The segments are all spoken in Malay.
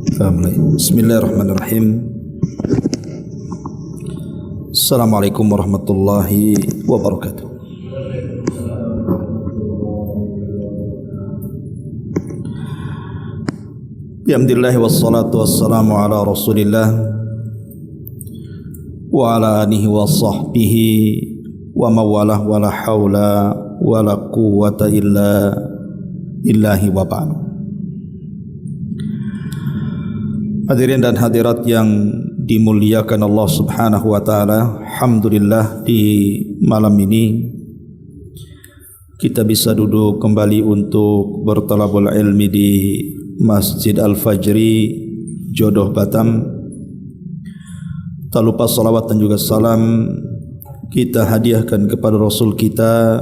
Bismillahirrahmanirrahim. Assalamualaikum warahmatullahi wabarakatuh. Alhamdulillah wassalatu wassalamu ala Rasulillah wa ala alihi wa sahbihi wa mawalah wa la hawla wa la quwwata illa billahi wa ba'du. Hadirin dan hadirat yang dimuliakan Allah Subhanahu wa taala, alhamdulillah di malam ini kita bisa duduk kembali untuk bertalabul ilmi di Masjid Al-Fajri Jodoh Batam. Tak lupa salawat dan juga salam kita hadiahkan kepada Rasul kita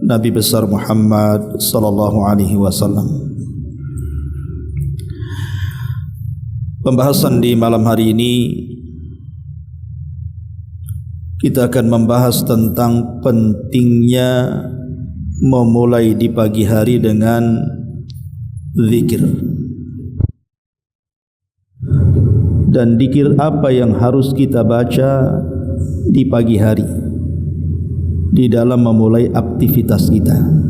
Nabi besar Muhammad sallallahu alaihi wasallam. Pembahasan di malam hari ini kita akan membahas tentang pentingnya memulai di pagi hari dengan zikir. Dan zikir apa yang harus kita baca di pagi hari di dalam memulai aktivitas kita.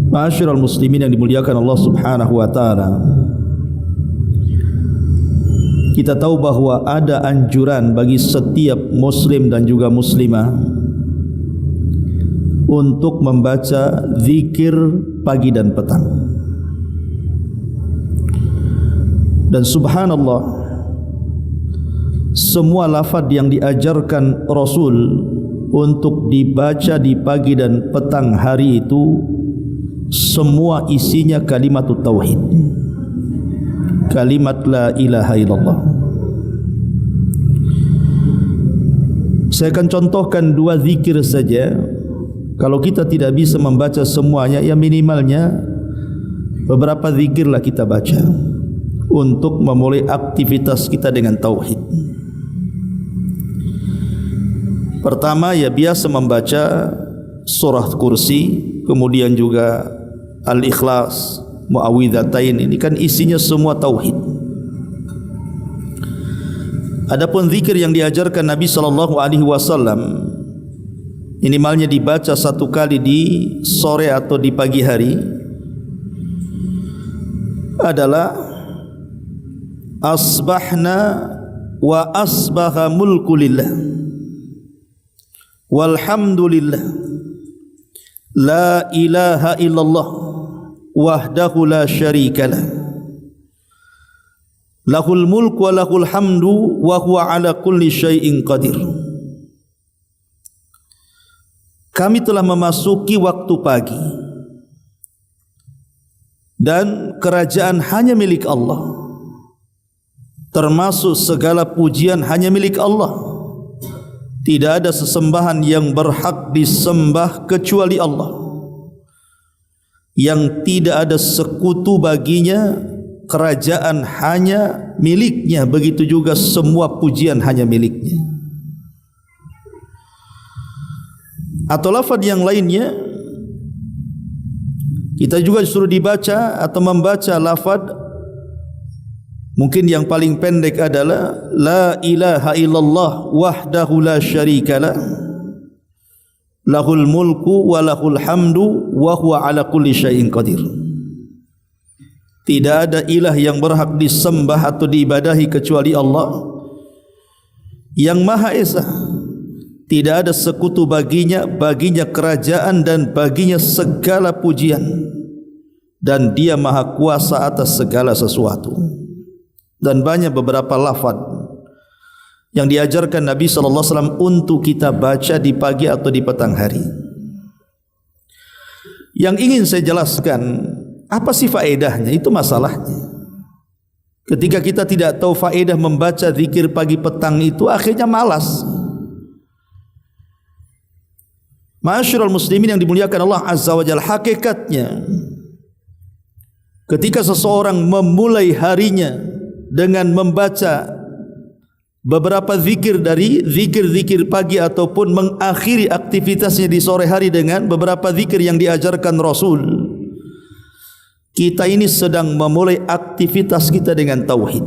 Ma'asyiral muslimin yang dimuliakan Allah Subhanahu wa taala, kita tahu bahwa ada anjuran bagi setiap muslim dan juga muslimah untuk membaca zikir pagi dan petang. Dan subhanallah, semua lafaz yang diajarkan Rasul untuk dibaca di pagi dan petang hari itu semua isinya kalimat tauhid, kalimat la ilaha illallah. Saya akan contohkan dua zikir saja. Kalau kita tidak bisa membaca semuanya, ya minimalnya beberapa zikirlah kita baca untuk memulai aktivitas kita dengan tauhid. Pertama, ya biasa membaca surah kursi, kemudian juga Al-Ikhlas, Muawwidzatain. Ini kan isinya semua tauhid. Adapun zikir yang diajarkan Nabi sallallahu alaihi wasallam, minimalnya dibaca satu kali di sore atau di pagi hari, adalah asbahna wa asbaha mulku lillah walhamdulillah la ilaha illallah wahdahu la syarikalah lahul mulku wa lahul hamdu wa huwa ala kulli syai'in qadir. Kami telah memasuki waktu pagi dan kerajaan hanya milik Allah, termasuk segala pujian hanya milik Allah. Tidak ada sesembahan yang berhak disembah kecuali Allah, yang tidak ada sekutu baginya. Kerajaan hanya miliknya, begitu juga semua pujian hanya miliknya. Atau lafaz yang lainnya, kita juga disuruh dibaca atau membaca lafaz, mungkin yang paling pendek adalah la ilaha illallah wahdahu la syarikalah lahul mulku wa lahul hamdu wa huwa ala kulli syai'in qadir. Tidak ada ilah yang berhak disembah atau diibadahi kecuali Allah yang Maha Esa. Tidak ada sekutu baginya, baginya kerajaan dan baginya segala pujian, dan Dia Maha Kuasa atas segala sesuatu. Dan banyak beberapa lafaz yang diajarkan Nabi sallallahu alaihi wasallam untuk kita baca di pagi atau di petang hari. Yang ingin saya jelaskan, apa sih faedahnya? Itu masalahnya. Ketika kita tidak tahu faedah membaca zikir pagi petang itu, akhirnya malas. Ma'asyiral muslimin yang dimuliakan Allah Azza wa Jalla, hakikatnya ketika seseorang memulai harinya dengan membaca beberapa zikir dari zikir-zikir pagi ataupun mengakhiri aktivitasnya di sore hari dengan beberapa zikir yang diajarkan Rasul, kita ini sedang memulai aktivitas kita dengan tauhid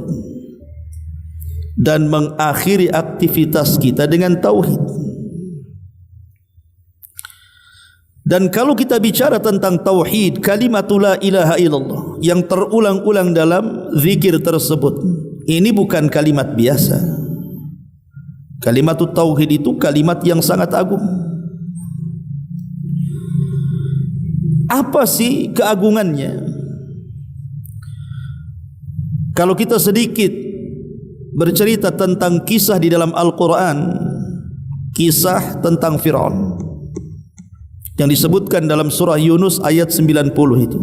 dan mengakhiri aktivitas kita dengan tauhid. Dan kalau kita bicara tentang tauhid, kalimatul la ilaha illallah yang terulang-ulang dalam zikir tersebut, ini bukan kalimat biasa. Kalimatul tauhid itu kalimat yang sangat agung. Apa sih keagungannya? Kalau kita sedikit bercerita tentang kisah di dalam Al-Quran, kisah tentang Fir'aun yang disebutkan dalam surah Yunus ayat 90 itu,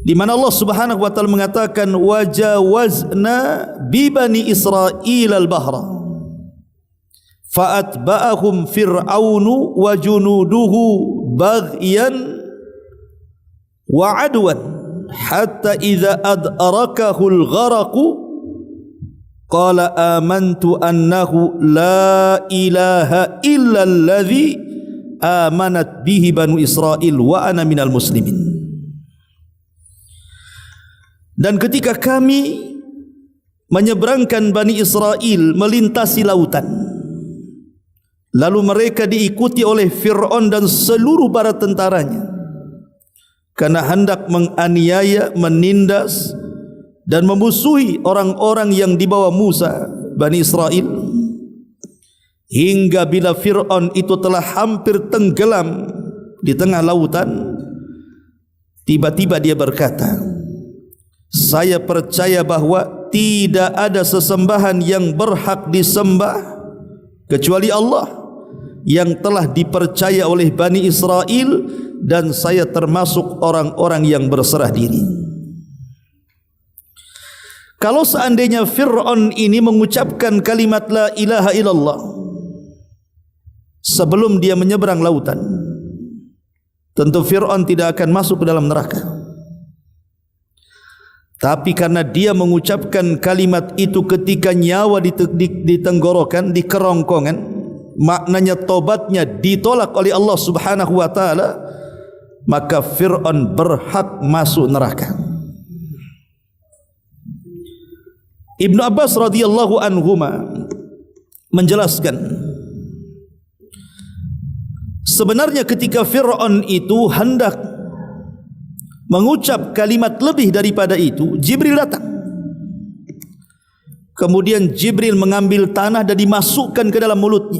di mana Allah Subhanahu wa taala mengatakan wajawazna bi bani Israil al-bahra fa'atba'ahum fir'aunu wa junuduhu baghyan wa adwan hatta idza adrakahu al-gharaqu qala amantu annahu la ilaha illa alladhi amanat bihi banu Israil wa ana minal muslimin. Dan ketika kami menyeberangkan Bani Israel melintasi lautan, lalu mereka diikuti oleh Fir'aun dan seluruh bala tentaranya karena hendak menganiaya, menindas dan memusuhi orang-orang yang dibawa Musa, Bani Israel, hingga bila Fir'aun itu telah hampir tenggelam di tengah lautan, tiba-tiba dia berkata, saya percaya bahwa tidak ada sesembahan yang berhak disembah kecuali Allah yang telah dipercaya oleh Bani Israel, dan saya termasuk orang-orang yang berserah diri. Kalau seandainya Fir'aun ini mengucapkan kalimat la ilaha illallah sebelum dia menyeberang lautan, tentu Fir'aun tidak akan masuk ke dalam neraka. Tapi karena dia mengucapkan kalimat itu ketika nyawa di tenggorokan, di kerongkongan, maknanya tobatnya ditolak oleh Allah Subhanahu wa taala, maka Fir'aun berhak masuk neraka. Ibnu Abbas radhiyallahu anhuma menjelaskan, sebenarnya ketika Fir'aun itu hendak mengucap kalimat lebih daripada itu, Jibril datang. Kemudian Jibril mengambil tanah dan dimasukkan ke dalam mulutnya,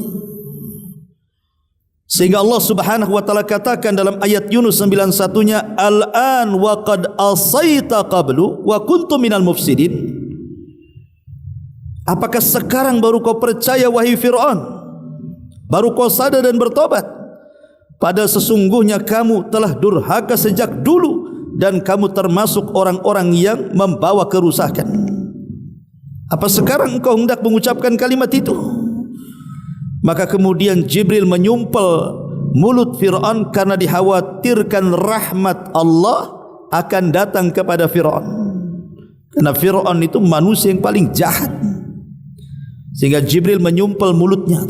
sehingga Allah Subhanahu wa taala katakan dalam ayat Yunus 91-nya, al-an wa qad asaita qablu wa kuntum minal mufsidin. Apakah sekarang baru kau percaya wahai Fir'aun? Baru kau sadar dan bertobat? Pada sesungguhnya kamu telah durhaka sejak dulu dan kamu termasuk orang-orang yang membawa kerusakan. Apa sekarang engkau hendak mengucapkan kalimat itu? Maka kemudian Jibril menyumpel mulut Fir'aun karena dikhawatirkan rahmat Allah akan datang kepada Fir'aun, karena Fir'aun itu manusia yang paling jahat, sehingga Jibril menyumpel mulutnya.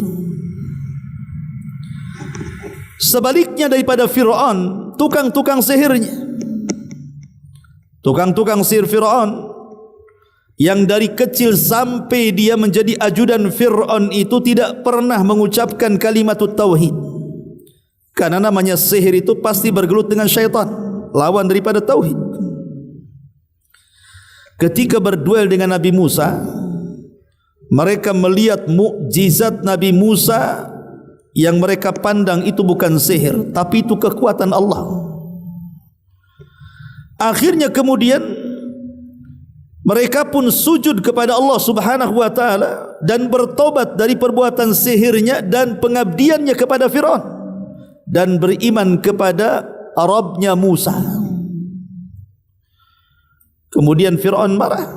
Sebaliknya daripada Fir'aun, tukang-tukang sihirnya, tukang-tukang sihir Fir'aun yang dari kecil sampai dia menjadi ajudan Fir'aun itu tidak pernah mengucapkan kalimat tauhid, karena namanya sihir itu pasti bergelut dengan syaitan, lawan daripada tauhid. Ketika berduel dengan Nabi Musa, mereka melihat mukjizat Nabi Musa yang mereka pandang itu bukan sihir, tapi itu kekuatan Allah. Akhirnya kemudian mereka pun sujud kepada Allah Subhanahu wa taala dan bertobat dari perbuatan sihirnya dan pengabdiannya kepada Fir'aun, dan beriman kepada Rabbnya Musa. Kemudian Fir'aun marah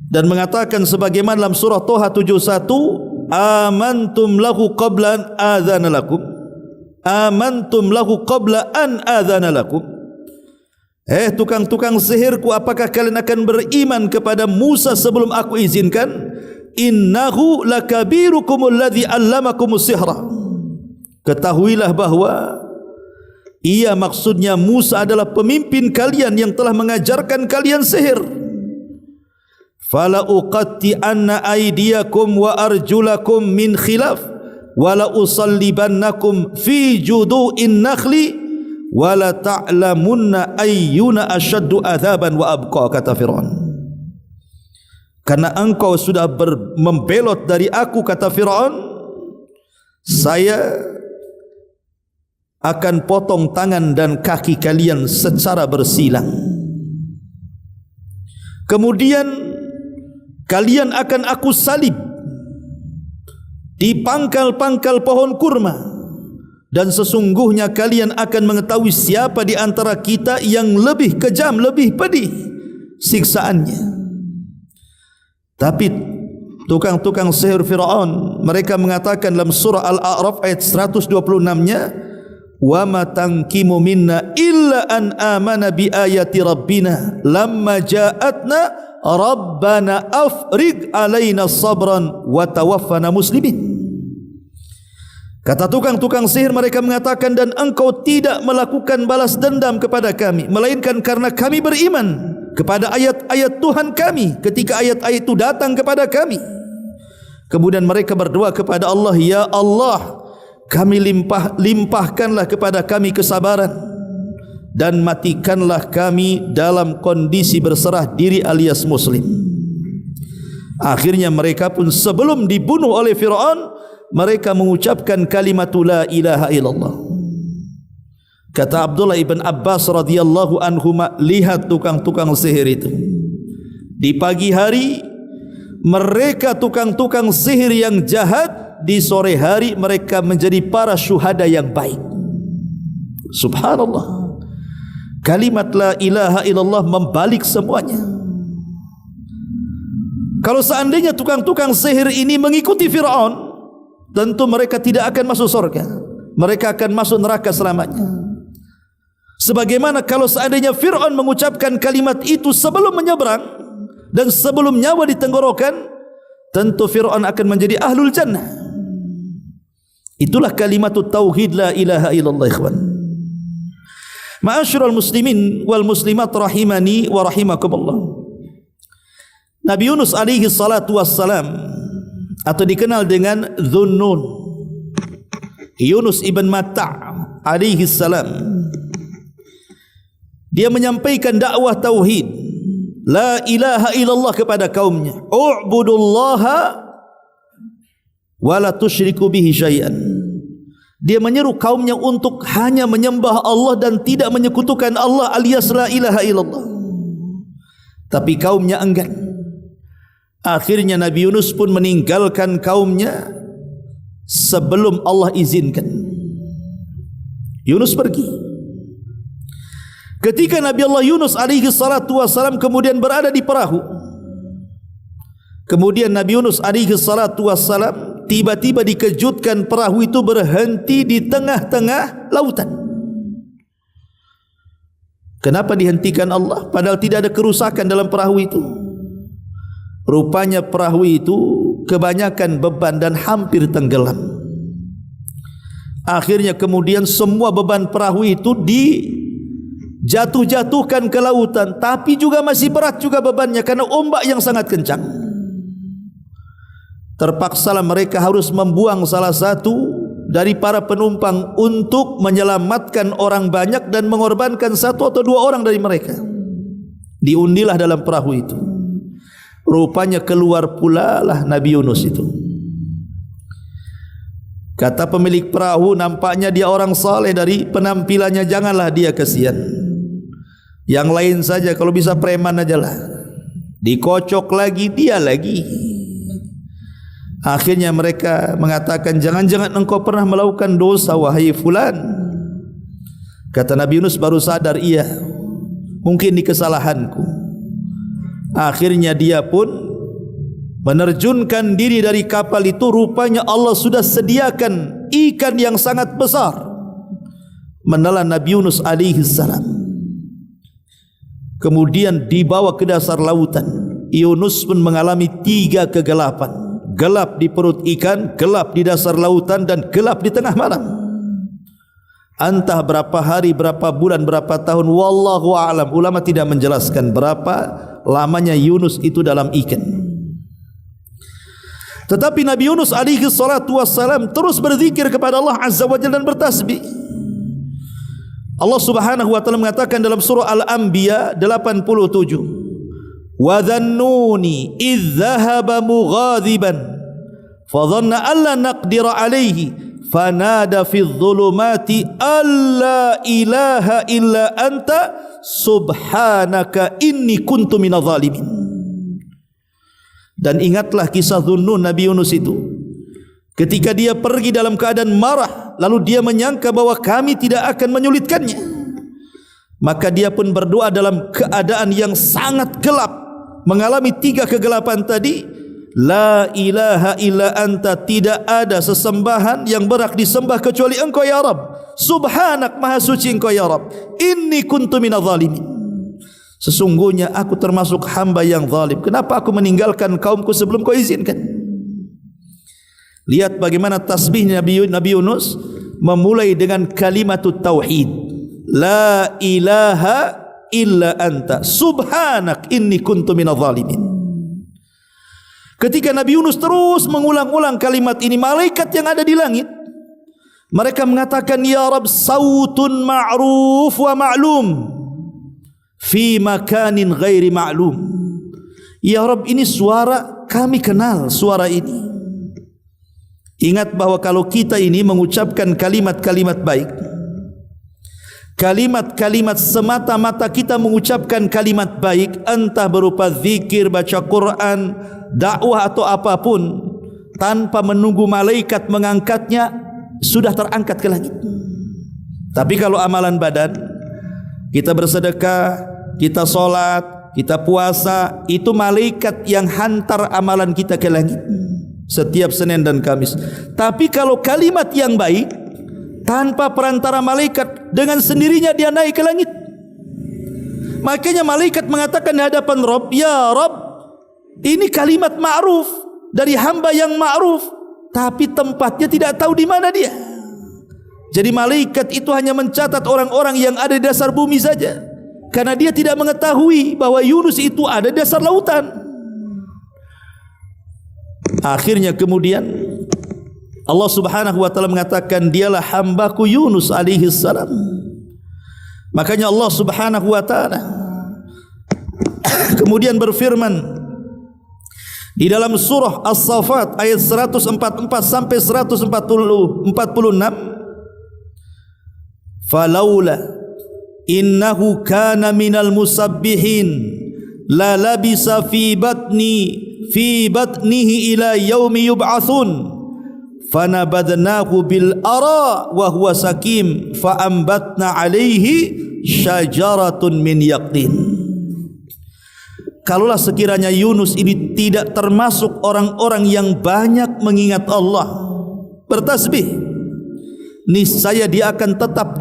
dan mengatakan sebagaimana dalam surah Toha 71, amantum lahu qabla an adzana lakum, amantum lahu qabla an adzana lakum. Tukang-tukang sihirku, apakah kalian akan beriman kepada Musa sebelum aku izinkan? Innahu lakabirukumul ladzi allamakumus sihra. Ketahuilah bahwa Ia maksudnya Musa adalah pemimpin kalian yang telah mengajarkan kalian sihir. Fala uqatti anna aydiyakum wa arjulakum min khilaf wala usallibannakum fi judu'in nakhli wala ta'lamunna ayyuna asyaddu adzaban wa abqa, kata Fir'aun. Karena engkau sudah membelot dari aku, kata Fir'aun, saya akan potong tangan dan kaki kalian secara bersilang. Kemudian kalian akan aku salib di pangkal-pangkal pohon kurma, dan sesungguhnya kalian akan mengetahui siapa di antara kita yang lebih kejam, lebih pedih siksaannya. Tapi tukang-tukang sihir Fir'aun, mereka mengatakan dalam surah Al-A'raf ayat 126-nya, wa ma tankimu minna illa an amana bi ayati rabbina lamma ja'atna rabbana afriq alaina sabran wa tawaffana muslimin. Kata tukang-tukang sihir, mereka mengatakan, dan engkau tidak melakukan balas dendam kepada kami melainkan karena kami beriman kepada ayat-ayat Tuhan kami ketika ayat-ayat itu datang kepada kami. Kemudian mereka berdoa kepada Allah, ya Allah, kami limpahkanlah kepada kami kesabaran dan matikanlah kami dalam kondisi berserah diri alias muslim. Akhirnya mereka pun sebelum dibunuh oleh Fir'aun, mereka mengucapkan kalimat la ilaha illallah. Kata Abdullah ibn Abbas radhiyallahu anhuma, lihat tukang-tukang sihir itu. Di pagi hari mereka tukang-tukang sihir yang jahat, di sore hari mereka menjadi para syuhada yang baik. Subhanallah. Kalimat la ilaha illallah membalik semuanya. Kalau seandainya tukang-tukang sihir ini mengikuti Fir'aun, tentu mereka tidak akan masuk surga. Mereka akan masuk neraka selamanya. Sebagaimana kalau seandainya Fir'aun mengucapkan kalimat itu sebelum menyeberang dan sebelum nyawa ditenggorokan, tentu Fir'aun akan menjadi ahlul jannah. Itulah kalimatut tauhid la ilaha illallah, ikhwan. Ma'asyiral muslimin wal muslimat rahimani wa rahimakumullah. Nabi Yunus alaihi salatu wassalam, atau dikenal dengan Dhunnun, Yunus ibn Matta' alaihi salam, dia menyampaikan dakwah tauhid la ilaha illallah kepada kaumnya. U'budullaha wa la tusyriku bihi syai'an. Dia menyeru kaumnya untuk hanya menyembah Allah dan tidak menyekutukan Allah alias la ilaha illallah. Tapi kaumnya enggan. Akhirnya Nabi Yunus pun meninggalkan kaumnya sebelum Allah izinkan. Yunus pergi. Ketika Nabi Allah Yunus alaihi salatu wassalam kemudian berada di perahu, kemudian Nabi Yunus alaihi salatu wassalam tiba-tiba dikejutkan perahu itu berhenti di tengah-tengah lautan. Kenapa dihentikan Allah? Padahal tidak ada kerusakan dalam perahu itu. Rupanya perahu itu kebanyakan beban dan hampir tenggelam. Akhirnya kemudian semua beban perahu itu dijatuh-jatuhkan ke lautan, tapi juga masih berat juga bebannya karena ombak yang sangat kencang. Terpaksalah mereka harus membuang salah satu dari para penumpang untuk menyelamatkan orang banyak dan mengorbankan satu atau dua orang dari mereka. Diundilah dalam perahu itu. Rupanya keluar pula lah Nabi Yunus itu. Kata pemilik perahu, nampaknya dia orang saleh, dari penampilannya janganlah dia kasihan. Yang lain saja, kalau bisa preman aja lah. Dikocok lagi, dia lagi. Akhirnya mereka mengatakan, jangan-jangan engkau pernah melakukan dosa wahai fulan. Kata Nabi Yunus baru sadar, iya, mungkin di kesalahanku. Akhirnya dia pun menerjunkan diri dari kapal itu. Rupanya Allah sudah sediakan ikan yang sangat besar menelan Nabi Yunus alaihi salam. Kemudian dibawa ke dasar lautan. Yunus pun mengalami 3 kegelapan. Gelap di perut ikan, gelap di dasar lautan, dan gelap di tengah malam. Entah berapa hari, berapa bulan, berapa tahun, wallahu a'lam. Ulama tidak menjelaskan berapa lamanya Yunus itu dalam ikan. Tetapi Nabi Yunus alaihi salatu wassalam terus berzikir kepada Allah Azza wa Jalla dan bertasbih. Allah Subhanahu wa taala mengatakan dalam surah Al-Anbiya 87, "Wa dhannuni idh dhahaba mughadiban fa dhanna an la naqdira alayhi fanada fi dhulumati alla ilaha illa anta subhanaka inni kuntu minadh dhalimin." Dan ingatlah kisah Dhunnun Nabi Yunus itu, ketika dia pergi dalam keadaan marah, lalu dia menyangka bahwa kami tidak akan menyulitkannya, maka dia pun berdoa dalam keadaan yang sangat gelap, mengalami 3 kegelapan tadi. La ilaha illa anta, tidak ada sesembahan yang berhak disembah kecuali engkau ya Rabb. Subhanak, maha suci engkau ya Rabb. Inni kuntu minadh dhalimin, sesungguhnya aku termasuk hamba yang zalim. Kenapa aku meninggalkan kaumku sebelum kau izinkan? Lihat bagaimana tasbih Nabi Yunus memulai dengan kalimatut tauhid. La ilaha illa anta subhanak inni kuntu minadh dhalimin. Ketika Nabi Yunus terus mengulang-ulang kalimat ini, malaikat yang ada di langit mereka mengatakan, ya Rabb, sautun ma'ruf wa ma'lum fi makanin ghairi ma'lum. Ya Rabb, ini suara kami kenal suara ini. Ingat bahwa kalau kita ini mengucapkan kalimat-kalimat baik, kalimat-kalimat semata-mata kita mengucapkan kalimat baik, entah berupa zikir, baca Quran, dakwah atau apapun, tanpa menunggu malaikat mengangkatnya, sudah terangkat ke langit. Tapi kalau amalan badan, kita bersedekah, kita sholat, kita puasa, itu malaikat yang hantar amalan kita ke langit setiap Senin dan Kamis. Tapi kalau kalimat yang baik, tanpa perantara malaikat, dengan sendirinya dia naik ke langit. Makanya malaikat mengatakan di hadapan Rabb, ya Rabb, ini kalimat ma'ruf dari hamba yang ma'ruf, tapi tempatnya tidak tahu di mana dia. Jadi malaikat itu hanya mencatat orang-orang yang ada di dasar bumi saja, karena dia tidak mengetahui bahwa Yunus itu ada di dasar lautan. Akhirnya kemudian Allah Subhanahu wa taala mengatakan, dialah hambaku Yunus alaihi salam. Makanya Allah Subhanahu wa taala kemudian berfirman di dalam surah As-Saffat ayat 144 sampai 146, falaula innahu kana minal musabbihin la labisa fi batnihi ila yaumi yub'atsun fanabadnahu bil ara wa huwa sakim fa ambatna alaihi syajaratun min yaqtin. Kalaulah sekiranya Yunus ini tidak termasuk orang-orang yang banyak mengingat Allah, bertasbih, niscaya dia akan tetap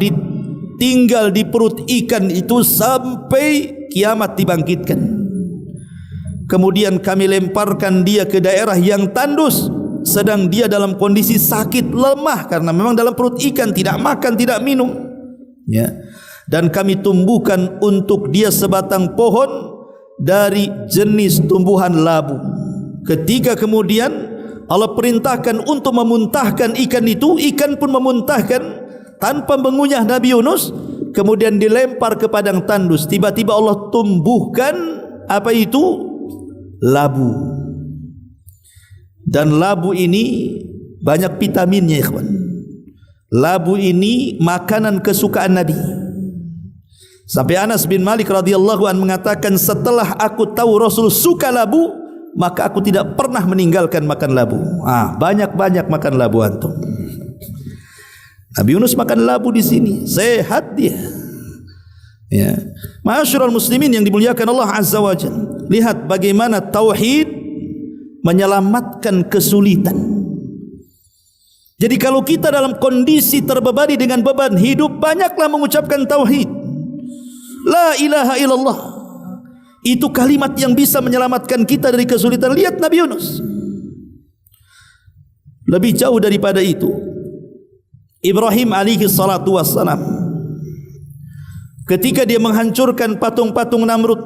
tinggal di perut ikan itu sampai kiamat dibangkitkan. Kemudian kami lemparkan dia ke daerah yang tandus, sedang dia dalam kondisi sakit, lemah, karena memang dalam perut ikan, tidak makan, tidak minum, ya. Dan kami tumbuhkan untuk dia sebatang pohon dari jenis tumbuhan labu. Ketika kemudian Allah perintahkan untuk memuntahkan ikan itu, ikan pun memuntahkan tanpa mengunyah Nabi Yunus. Kemudian dilempar ke padang tandus. Tiba-tiba Allah tumbuhkan apa itu? Labu. Dan labu ini banyak vitaminnya, ikhwan. Labu ini makanan kesukaan Nabi. Sampai Anas bin Malik radhiyallahu anhu mengatakan, setelah aku tahu Rasul suka labu, maka aku tidak pernah meninggalkan makan labu. Banyak-banyak makan labu antum. Nabi Yunus makan labu di sini, sehat dia. Ya, ma'asyiral muslimin yang dimuliakan Allah Azza wa Jalla. Lihat bagaimana tauhid menyelamatkan kesulitan. Jadi kalau kita dalam kondisi terbebani dengan beban hidup, banyaklah mengucapkan tauhid. La ilaha illallah. Itu kalimat yang bisa menyelamatkan kita dari kesulitan. Lihat Nabi Yunus. Lebih jauh daripada itu, Ibrahim alaihi salatu wassalam, ketika dia menghancurkan patung-patung Namrud,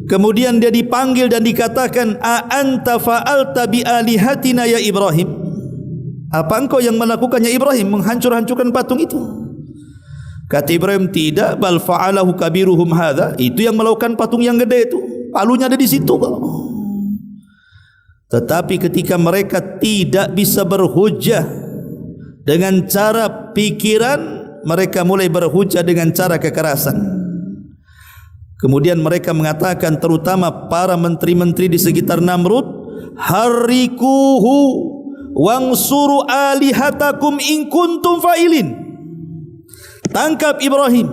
kemudian dia dipanggil dan dikatakan, a anta fa'alta bi alihatina ya Ibrahim, apa engkau yang melakukannya Ibrahim, menghancur-hancurkan patung itu? Kata Ibrahim, tidak, bal fa'alahu kabiruhum hadha, itu yang melakukan patung yang gede itu, palunya ada di situ. Tetapi ketika mereka tidak bisa berhujjah dengan cara pikiran, mereka mulai berhujjah dengan cara kekerasan. Kemudian mereka mengatakan, terutama para menteri-menteri di sekitar Namrud, harikuhu wangsuru alihatakum in kuntum fa'ilin. Tangkap Ibrahim,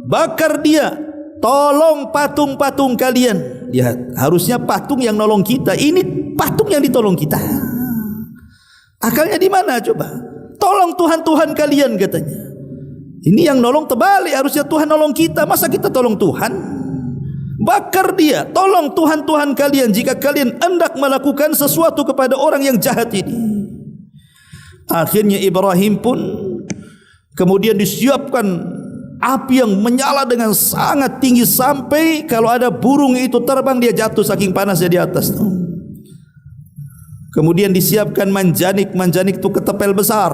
bakar dia, tolong patung-patung kalian. Lihat, harusnya patung yang nolong kita, ini patung yang ditolong kita. Akalnya di mana coba? Tolong Tuhan-Tuhan kalian katanya. Ini yang nolong terbalik, harusnya Tuhan nolong kita, masa kita tolong Tuhan? Bakar dia, tolong Tuhan-Tuhan kalian jika kalian hendak melakukan sesuatu kepada orang yang jahat ini. Akhirnya Ibrahim pun kemudian disiapkan api yang menyala dengan sangat tinggi, sampai kalau ada burung itu terbang dia jatuh saking panasnya di atas. Kemudian disiapkan manjanik, manjanik itu ketepel besar.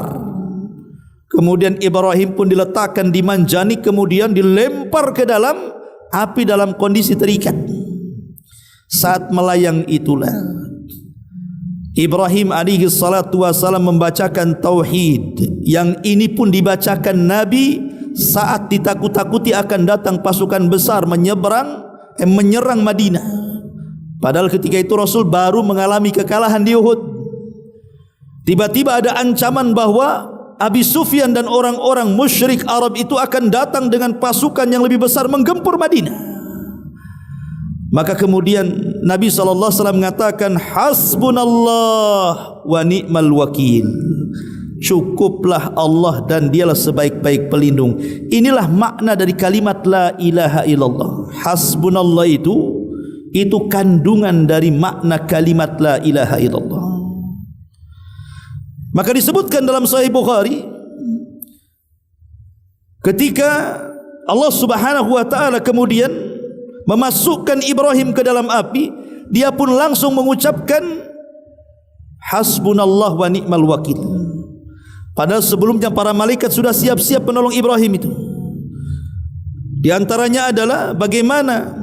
Kemudian Ibrahim pun diletakkan di manjanik, kemudian dilempar ke dalam api dalam kondisi terikat. Saat melayang itulah Ibrahim alaihi salatu wasalam membacakan tauhid, yang ini pun dibacakan Nabi saat ditakut-takuti akan datang pasukan besar menyerang Madinah. Padahal ketika itu Rasul baru mengalami kekalahan di Uhud. Tiba-tiba ada ancaman bahwa Abi Sufyan dan orang-orang musyrik Arab itu akan datang dengan pasukan yang lebih besar menggempur Madinah. Maka kemudian Nabi SAW mengatakan, hasbunallah wa ni'mal wakil. Cukuplah Allah dan dialah sebaik-baik pelindung. Inilah makna dari kalimat la ilaha illallah. Hasbunallah itu kandungan dari makna kalimat la ilaha illallah. Maka disebutkan dalam Sahih Bukhari, ketika Allah Subhanahu wa taala kemudian memasukkan Ibrahim ke dalam api, dia pun langsung mengucapkan hasbunallah wa ni'mal wakil. Padahal sebelumnya para malaikat sudah siap-siap menolong Ibrahim itu. Di antaranya adalah bagaimana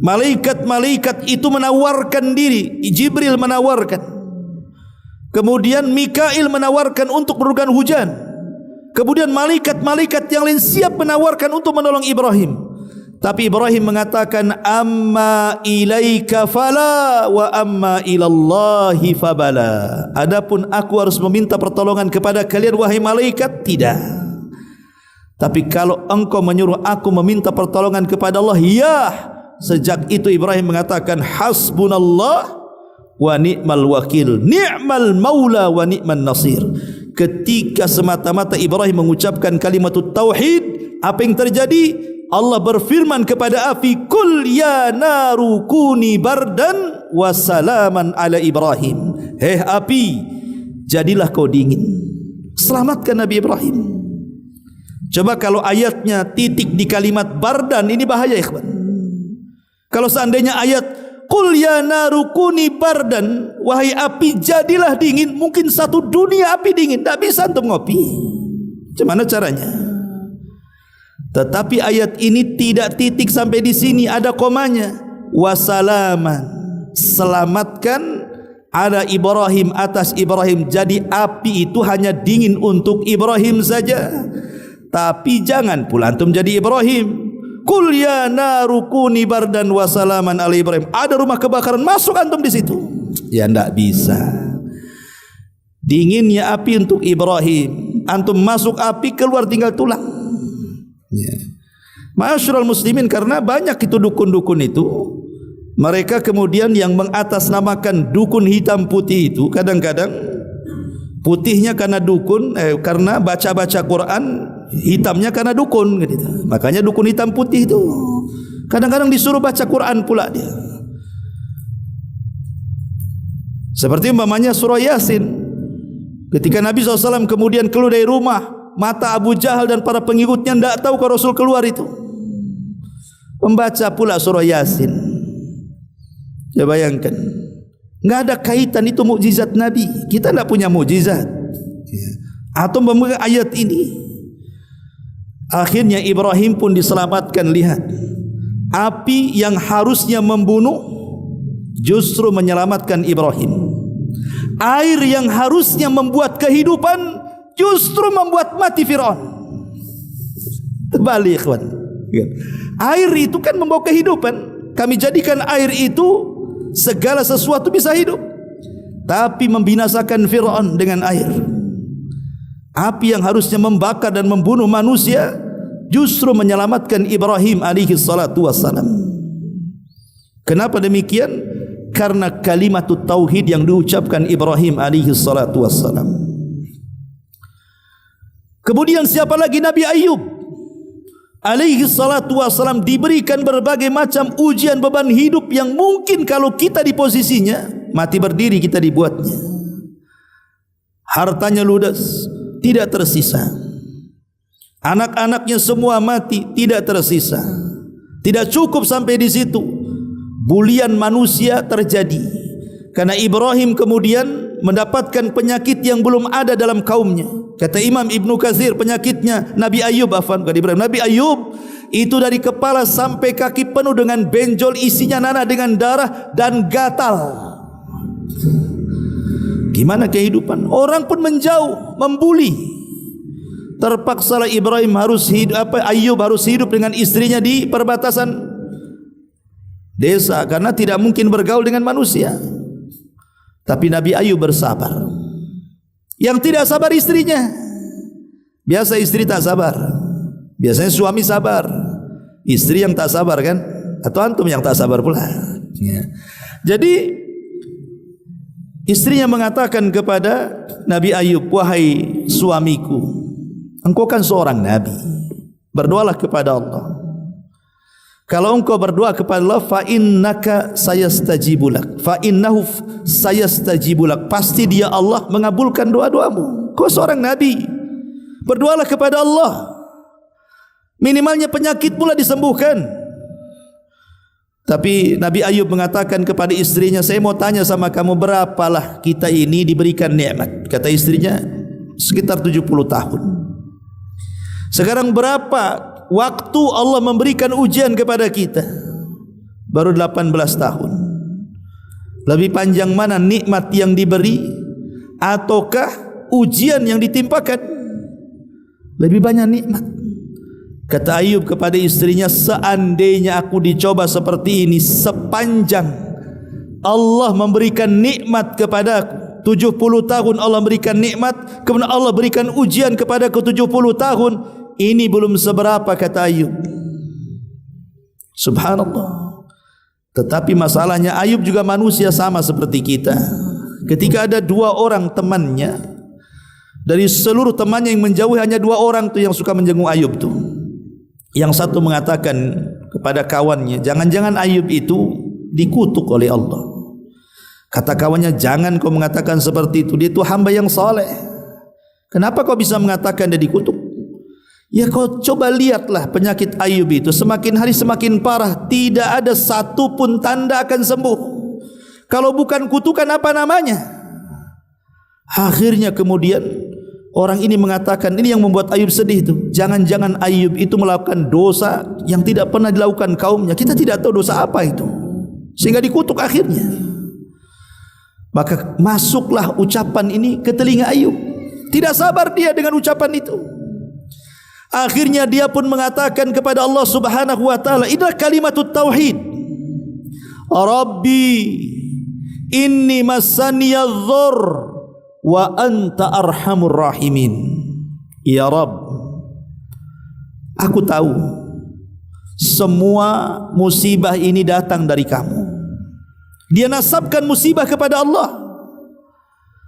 malaikat-malaikat itu menawarkan diri. Jibril menawarkan, kemudian Mikail menawarkan untuk menurunkan hujan, kemudian malaikat-malaikat yang lain siap menawarkan untuk menolong Ibrahim. Tapi Ibrahim mengatakan, amma ilaika fala wa amma ilallahi fabala. Adapun aku harus meminta pertolongan kepada kalian wahai malaikat, tidak. Tapi kalau engkau menyuruh aku meminta pertolongan kepada Allah, ya. Sejak itu Ibrahim mengatakan, hasbunallah wa ni'mal wakil, ni'mal maula wa ni'man nasir. Ketika semata-mata Ibrahim mengucapkan kalimat tauhid, apa yang terjadi? Allah berfirman kepada api, kul ya naru kuni bardan wa salaman ala Ibrahim. Hei api, jadilah kau dingin, selamatkan Nabi Ibrahim. Coba kalau ayatnya titik di kalimat bardan, ini bahaya ikhwan. Kalau seandainya ayat kul ya naru kuni bardan, wahai api jadilah dingin, mungkin satu dunia api dingin, tak bisa untuk ngopi. Gimana caranya? Tetapi ayat ini tidak titik sampai di sini, ada komanya. Wasalaman, selamatkan ada Ibrahim, atas Ibrahim. Jadi api itu hanya dingin untuk Ibrahim saja. Tapi jangan pula antum jadi Ibrahim. Kul ya naru kuni bardan wasalaman ala Ibrahim. Ada rumah kebakaran, masuk antum di situ. Ya ndak bisa. Dinginnya api untuk Ibrahim, antum masuk api, keluar tinggal tulang. Ya. Ma'asyiral muslimin, karena banyak itu dukun-dukun itu, mereka kemudian yang mengatasnamakan dukun hitam putih itu, kadang-kadang putihnya karena dukun, karena baca-baca Quran, hitamnya karena dukun gitu. Makanya dukun hitam putih itu kadang-kadang disuruh baca Quran pula dia. Seperti umpamanya surah Yasin. Ketika Nabi SAW kemudian keluar dari rumah, mata Abu Jahal dan para pengikutnya tidak tahu kalau Rasul keluar itu. Membaca pula surah Yasin. Ya bayangkan, tidak ada kaitan itu mukjizat Nabi. Kita tidak punya mukjizat. Atau memegang ayat ini. Akhirnya Ibrahim pun diselamatkan. Lihat, api yang harusnya membunuh justru menyelamatkan Ibrahim. Air yang harusnya membuat kehidupan justru membuat mati Fir'aun. Terbalik, ikhwan. Air itu kan membawa kehidupan. Kami jadikan air itu segala sesuatu bisa hidup. Tapi membinasakan Fir'aun dengan air. Api yang harusnya membakar dan membunuh manusia justru menyelamatkan Ibrahim alaihi salatu wassalam. Kenapa demikian? Karena kalimat tauhid yang diucapkan Ibrahim alaihi salatu wassalam. Kemudian siapa lagi? Nabi Ayub alaihi salatu wassalam diberikan berbagai macam ujian beban hidup yang mungkin kalau kita di posisinya mati berdiri kita dibuatnya. Hartanya ludes, tidak tersisa. Anak-anaknya semua mati, tidak tersisa. Tidak cukup sampai di situ. Bulian manusia terjadi karena Ibrahim kemudian mendapatkan penyakit yang belum ada dalam kaumnya. Kata Imam Ibnu Katsir, penyakitnya Nabi Ayub, Nabi Ayub itu dari kepala sampai kaki penuh dengan benjol, isinya nanah dengan darah dan gatal. Gimana kehidupan? Orang pun menjauh, membuli. Terpaksalah Ibrahim harus hidup, Ayub harus hidup dengan istrinya di perbatasan desa karena tidak mungkin bergaul dengan manusia. Tapi Nabi Ayub bersabar. Yang tidak sabar istrinya. Biasa istri tak sabar. Biasanya suami sabar. Istri yang tak sabar kan? Atau antum yang tak sabar pula. Ya. Jadi istrinya mengatakan kepada Nabi Ayub, wahai suamiku, engkau kan seorang nabi, berdoalah kepada Allah. Kalau engkau berdoa kepada Allah, fa innaka sayastajibulak, fa innahu sayastajibulak, pasti dia Allah mengabulkan doa-doamu. Kau seorang nabi, berdoalah kepada Allah, minimalnya penyakit pula disembuhkan. Tapi Nabi Ayub mengatakan kepada istrinya, saya mau tanya sama kamu, berapalah kita ini diberikan nikmat? Kata istrinya, sekitar 70 tahun. Sekarang berapa waktu Allah memberikan ujian kepada kita? Baru 18 tahun. Lebih panjang mana nikmat yang diberi ataukah ujian yang ditimpakan? Lebih banyak nikmat. Kata Ayub kepada istrinya, seandainya aku dicoba seperti ini sepanjang Allah memberikan nikmat kepadaku, 70 tahun Allah berikan nikmat, kemudian Allah berikan ujian kepadaku 70 tahun, ini belum seberapa, kata Ayub. Subhanallah. Tetapi masalahnya Ayub juga manusia sama seperti kita. Ketika ada 2 orang temannya, dari seluruh temannya yang menjauhi hanya 2 orang tu yang suka menjenguk Ayub tu. Yang satu mengatakan kepada kawannya, jangan-jangan Ayub itu dikutuk oleh Allah. Kata kawannya, jangan kau mengatakan seperti itu, dia itu hamba yang saleh. Kenapa kau bisa mengatakan dia dikutuk? Ya kau coba lihatlah penyakit Ayub itu semakin hari semakin parah, tidak ada satu pun tanda akan sembuh. Kalau bukan kutukan apa namanya? Akhirnya kemudian orang ini mengatakan, ini yang membuat Ayub sedih itu, jangan-jangan Ayub itu melakukan dosa yang tidak pernah dilakukan kaumnya. Kita tidak tahu dosa apa itu sehingga dikutuk akhirnya. Maka masuklah ucapan ini ke telinga Ayub. Tidak sabar dia dengan ucapan itu. Akhirnya dia pun mengatakan kepada Allah Subhanahu wa taala, inilah kalimatut tauhid. Rabbi inni massaniyadh-dhurr wa anta arhamur rahimin. Ya Rabb, aku tahu semua musibah ini datang dari kamu. Dia nasabkan musibah kepada Allah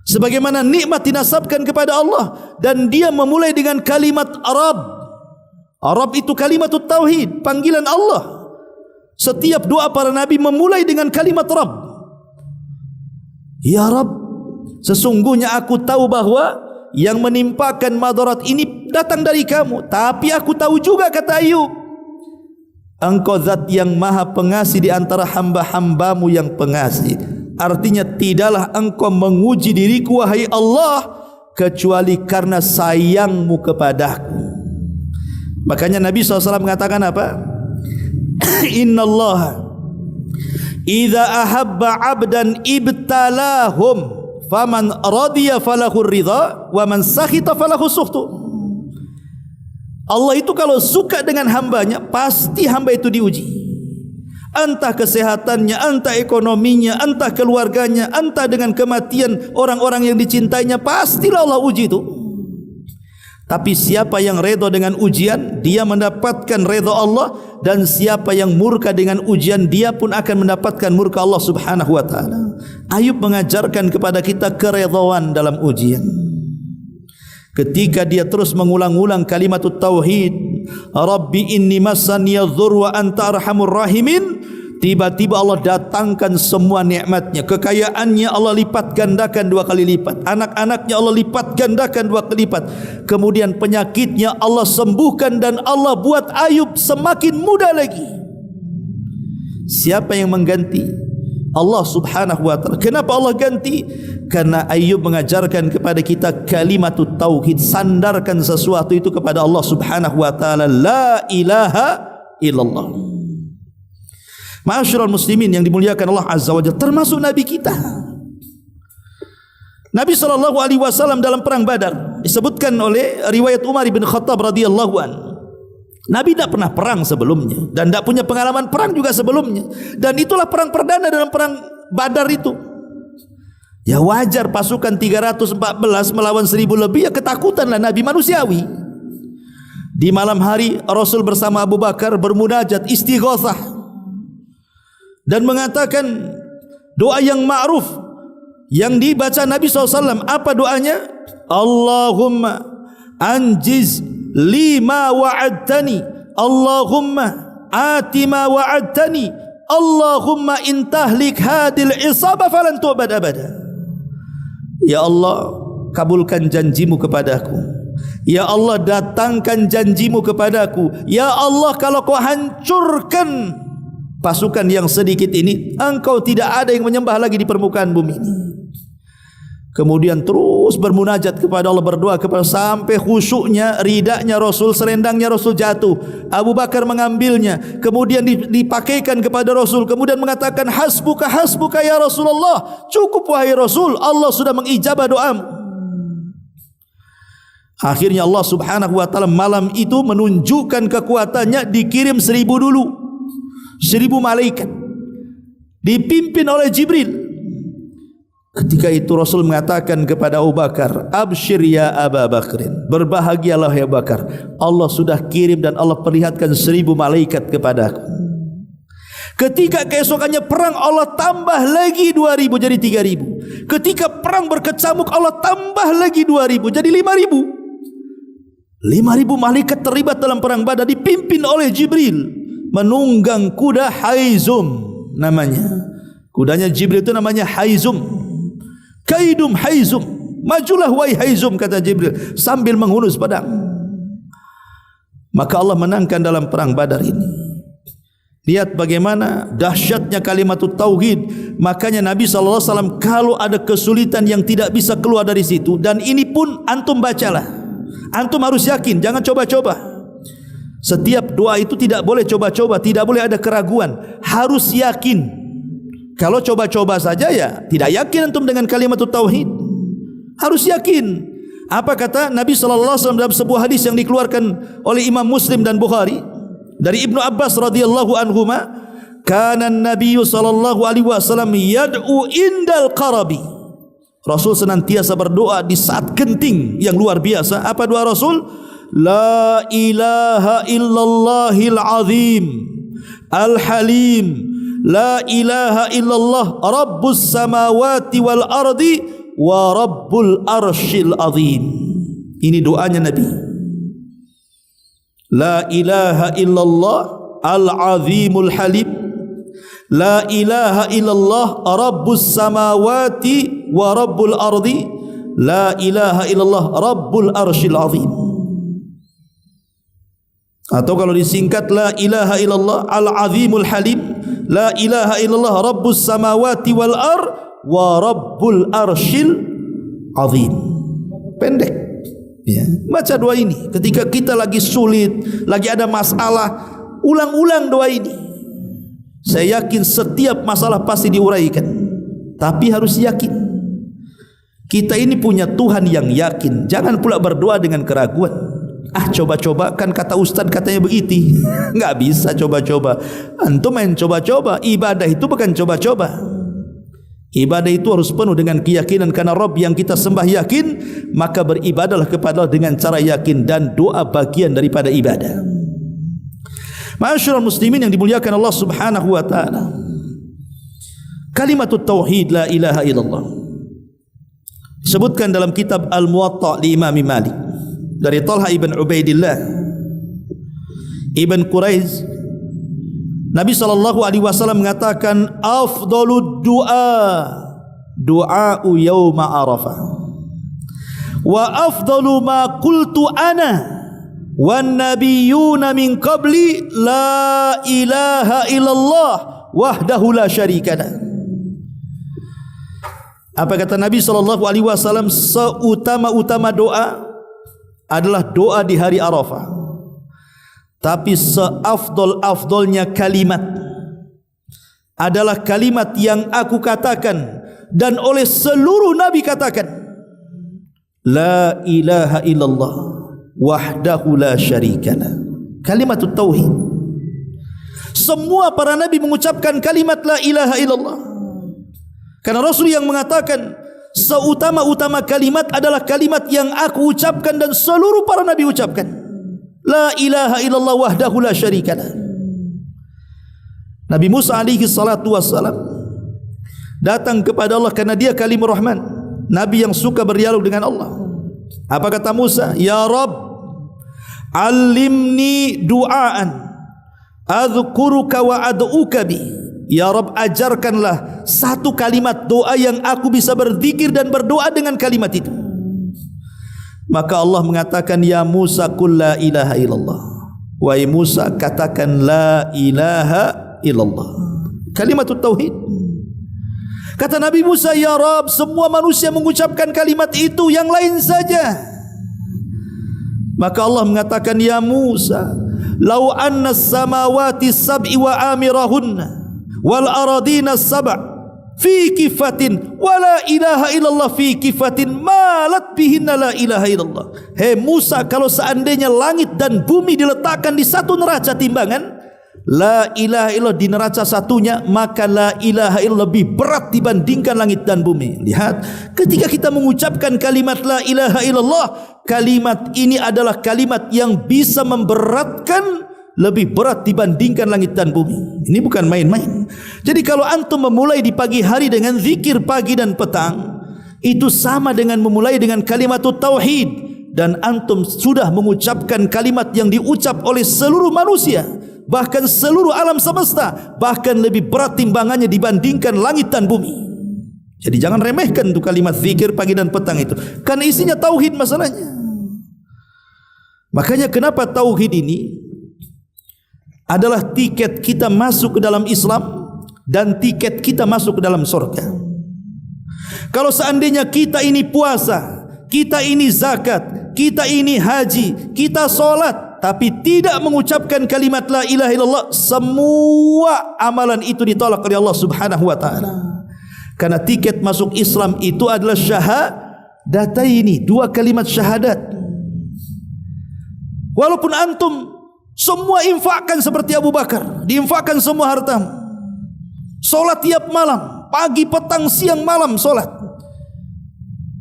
sebagaimana nikmat dinasabkan kepada Allah, dan dia memulai dengan kalimat Rabb. Rabb itu kalimatut tauhid, panggilan Allah. Setiap doa para nabi memulai dengan kalimat Rabb. Ya Rabb, Sesungguhnya aku tahu bahwa yang menimpakan madarat ini datang dari kamu. Tapi aku tahu juga, kata Ayub, Engkau zat yang maha pengasih di antara hamba-hambamu yang pengasih. Artinya tidaklah engkau menguji diriku wahai Allah kecuali karena sayangmu kepadaku. Makanya Nabi SAW mengatakan apa? Inna Allah idza ahabba abdan ibtalahum faman radiya falahu ridha wa man sakhita falahu sukhtu. Allah itu kalau suka dengan hambanya, pasti hamba itu diuji. Entah kesehatannya, entah ekonominya, entah keluarganya, entah dengan kematian orang-orang yang dicintainya, pastilah Allah uji itu. Tapi siapa yang redha dengan ujian, dia mendapatkan redha Allah. Dan siapa yang murka dengan ujian, dia pun akan mendapatkan murka Allah subhanahu wa ta'ala. Ayub mengajarkan kepada kita keredhaan dalam ujian. Ketika dia terus mengulang-ulang kalimat tauhid, Rabbi inni massaniya dzur wa anta arhamur rahimin, tiba-tiba Allah datangkan semua nikmatnya. Kekayaannya Allah lipat gandakan 2 kali lipat, anak-anaknya Allah lipat gandakan 2 kali lipat. Kemudian penyakitnya Allah sembuhkan dan Allah buat Ayub semakin muda lagi. Siapa yang mengganti? Allah subhanahu wa ta'ala. Kenapa Allah ganti? Karena Ayub mengajarkan kepada kita kalimat tauhid. Sandarkan sesuatu itu kepada Allah subhanahu wa ta'ala. La ilaha illallah. Ma'asyiral muslimin yang dimuliakan Allah azza wa jalla, termasuk Nabi kita. Nabi SAW dalam perang Badar, disebutkan oleh riwayat Umar bin Khattab radhiyallahu anhu, Nabi tidak pernah perang sebelumnya dan tidak punya pengalaman perang juga sebelumnya. Dan itulah perang perdana dalam perang Badar itu. Ya wajar pasukan 314 melawan 1000 lebih, ya ketakutanlah Nabi, manusiawi. Di malam hari Rasul bersama Abu Bakar bermunajat istighatsah dan mengatakan doa yang ma'ruf yang dibaca Nabi SAW. Apa doanya? Allahumma anjiz lima wa'adtani, Allahumma ati ma wa'adtani, Allahumma intahlik hadil isabah falan tu'bad abada. Ya Allah, kabulkan janjimu kepadaku. Ya Allah, datangkan janjimu kepadaku. Ya Allah, kalau kau hancurkan pasukan yang sedikit ini, engkau tidak ada yang menyembah lagi di permukaan bumi ini. Kemudian terus bermunajat kepada Allah, berdoa kepada sampai khusyuknya ridaknya Rasul, selendangnya Rasul jatuh. Abu Bakar mengambilnya, kemudian dipakaikan kepada Rasul, kemudian mengatakan hasbuka hasbuka ya Rasulullah, cukup wahai Rasul, Allah sudah mengijabah doamu. Akhirnya Allah subhanahu wa ta'ala malam itu menunjukkan kekuatannya, dikirim 1000 dulu, 1000 malaikat dipimpin oleh Jibril. Ketika itu Rasul mengatakan kepada Abu Bakar, absyir ya Abu Bakrin, berbahagialah ya Bakar, Allah sudah kirim dan Allah perlihatkan 1000 malaikat kepadaku. Ketika keesokannya perang, Allah tambah lagi 2000 jadi 3000. Ketika perang berkecamuk, Allah tambah lagi 2000 jadi 5000. 5000 malaikat terlibat dalam perang Badar, dipimpin oleh Jibril, menunggang kuda Haizum namanya. Kudanya Jibril itu namanya Haizum. Kaidum Haizum, majulah wahai Haizum, kata Jibril sambil menghunus pedang. Maka Allah menangkan dalam perang Badar ini. Lihat bagaimana dahsyatnya kalimat tauhid. Makanya Nabi SAW kalau ada kesulitan yang tidak bisa keluar dari situ, dan ini pun antum bacalah, antum harus yakin, jangan coba-coba. Setiap doa itu tidak boleh coba-coba, tidak boleh ada keraguan, harus yakin. Kalau coba-coba saja, ya tidak yakin antum dengan kalimat tauhid. Harus yakin. Apa kata Nabi SAW dalam sebuah hadis yang dikeluarkan oleh Imam Muslim dan Bukhari dari Ibnu Abbas radhiyallahu anhuma, kana Nabi sallallahu alaihi wasallam yad'u indal qarabi. Rasul senantiasa berdoa di saat genting yang luar biasa. Apa doa Rasul? La ilaha illallahil azim al halim, la ilaha illallah rabbus samawati wal ardi wa rabbul arshil azim. Ini doanya Nabi. La ilaha illallah al-azimul halim, la ilaha illallah rabbus samawati wa rabbul ardi la ilaha illallah rabbul arsyil azim. Atau kalau disingkat la ilaha illallah al-azimul halim, la ilaha illallah rabbus samawati wal ar wa rabbul arsyil azim. Pendek ya. Baca doa ini ketika kita lagi sulit, lagi ada masalah, ulang-ulang doa ini. Saya yakin setiap masalah pasti diuraikan. Tapi harus yakin kita ini punya Tuhan yang yakin. Jangan pula berdoa dengan keraguan. Coba-coba, kan kata Ustaz katanya begitu. Enggak bisa coba-coba. Antum main coba-coba. Ibadah itu bukan coba-coba. Ibadah itu harus penuh dengan keyakinan karena Rabb yang kita sembah yakin, maka beribadahlah kepada Allah dengan cara yakin, dan doa bagian daripada ibadah. Ma'asyiral muslimin yang dimuliakan Allah Subhanahu wa taala. Kalimatut tauhid la ilaha illallah disebutkan dalam kitab Al-Muwatta li Imam Malik dari Talha ibn Ubaidillah ibn Quraiz. Nabi SAW mengatakan afdalud du'a yawma Arafah wa afdalu ma qultu ana wan nabiyyuna min qabli la ilaha illallah wahdahu la syarikana. Apa kata Nabi SAW? Seutama-utama doa adalah doa di hari Arafah. Tapi seafdol-afdolnya kalimat adalah kalimat yang aku katakan dan oleh seluruh Nabi katakan, la ilaha illallah wahdahu la syarikana. Kalimatut tauhid. Semua para Nabi mengucapkan kalimat la ilaha illallah. Karena Rasul yang mengatakan seutama-utama kalimat adalah kalimat yang aku ucapkan dan seluruh para Nabi ucapkan. La ilaha illallah wahdahu la syarikana. Nabi Musa alaihi salatu wassalam datang kepada Allah karena dia kalimur rahman, Nabi yang suka berdialog dengan Allah. Apa kata Musa? Ya Rabb, alimni du'aan adzukuruka wa ad'uka bi. Ya Rabb, ajarkanlah satu kalimat doa yang aku bisa berzikir dan berdoa dengan kalimat itu. Maka Allah mengatakan, ya Musa qul la ilaha illallah. Wahai Musa, katakan la ilaha illallah. Kalimatut tauhid. Kata Nabi Musa, ya Rabb, semua manusia mengucapkan kalimat itu, yang lain saja. Maka Allah mengatakan, ya Musa, lau anna samawati sab'i wa amirahunna wal aradina sab' fi kifatin wa la ilaha illallah fi kifatin malat bihinna la ilaha illallah. Hei Musa, kalau seandainya langit dan bumi diletakkan di satu neraca timbangan, la ilaha illallah di neraca satunya, maka la ilaha illallah lebih berat dibandingkan langit dan bumi. Lihat, ketika kita mengucapkan kalimat la ilaha illallah, kalimat ini adalah kalimat yang bisa memberatkan, lebih berat dibandingkan langit dan bumi. Ini bukan main-main. Jadi kalau antum memulai di pagi hari dengan zikir pagi dan petang, itu sama dengan memulai dengan kalimatut tauhid, dan antum sudah mengucapkan kalimat yang diucap oleh seluruh manusia, bahkan seluruh alam semesta, bahkan lebih berat timbangannya dibandingkan langit dan bumi. Jadi jangan remehkan itu kalimat zikir pagi dan petang itu, karena isinya tauhid masalahnya. Makanya kenapa tauhid ini adalah tiket kita masuk ke dalam Islam dan tiket kita masuk ke dalam surga. Kalau seandainya kita ini puasa, kita ini zakat, kita ini haji, kita solat, tapi tidak mengucapkan kalimat la ilaha illallah, semua amalan itu ditolak oleh Allah Subhanahu wa taala. Karena tiket masuk Islam itu adalah syahadataini, dua kalimat syahadat. Walaupun antum semua infakkan seperti Abu Bakar, diinfakkan semua hartamu, solat tiap malam, pagi, petang, siang, malam solat,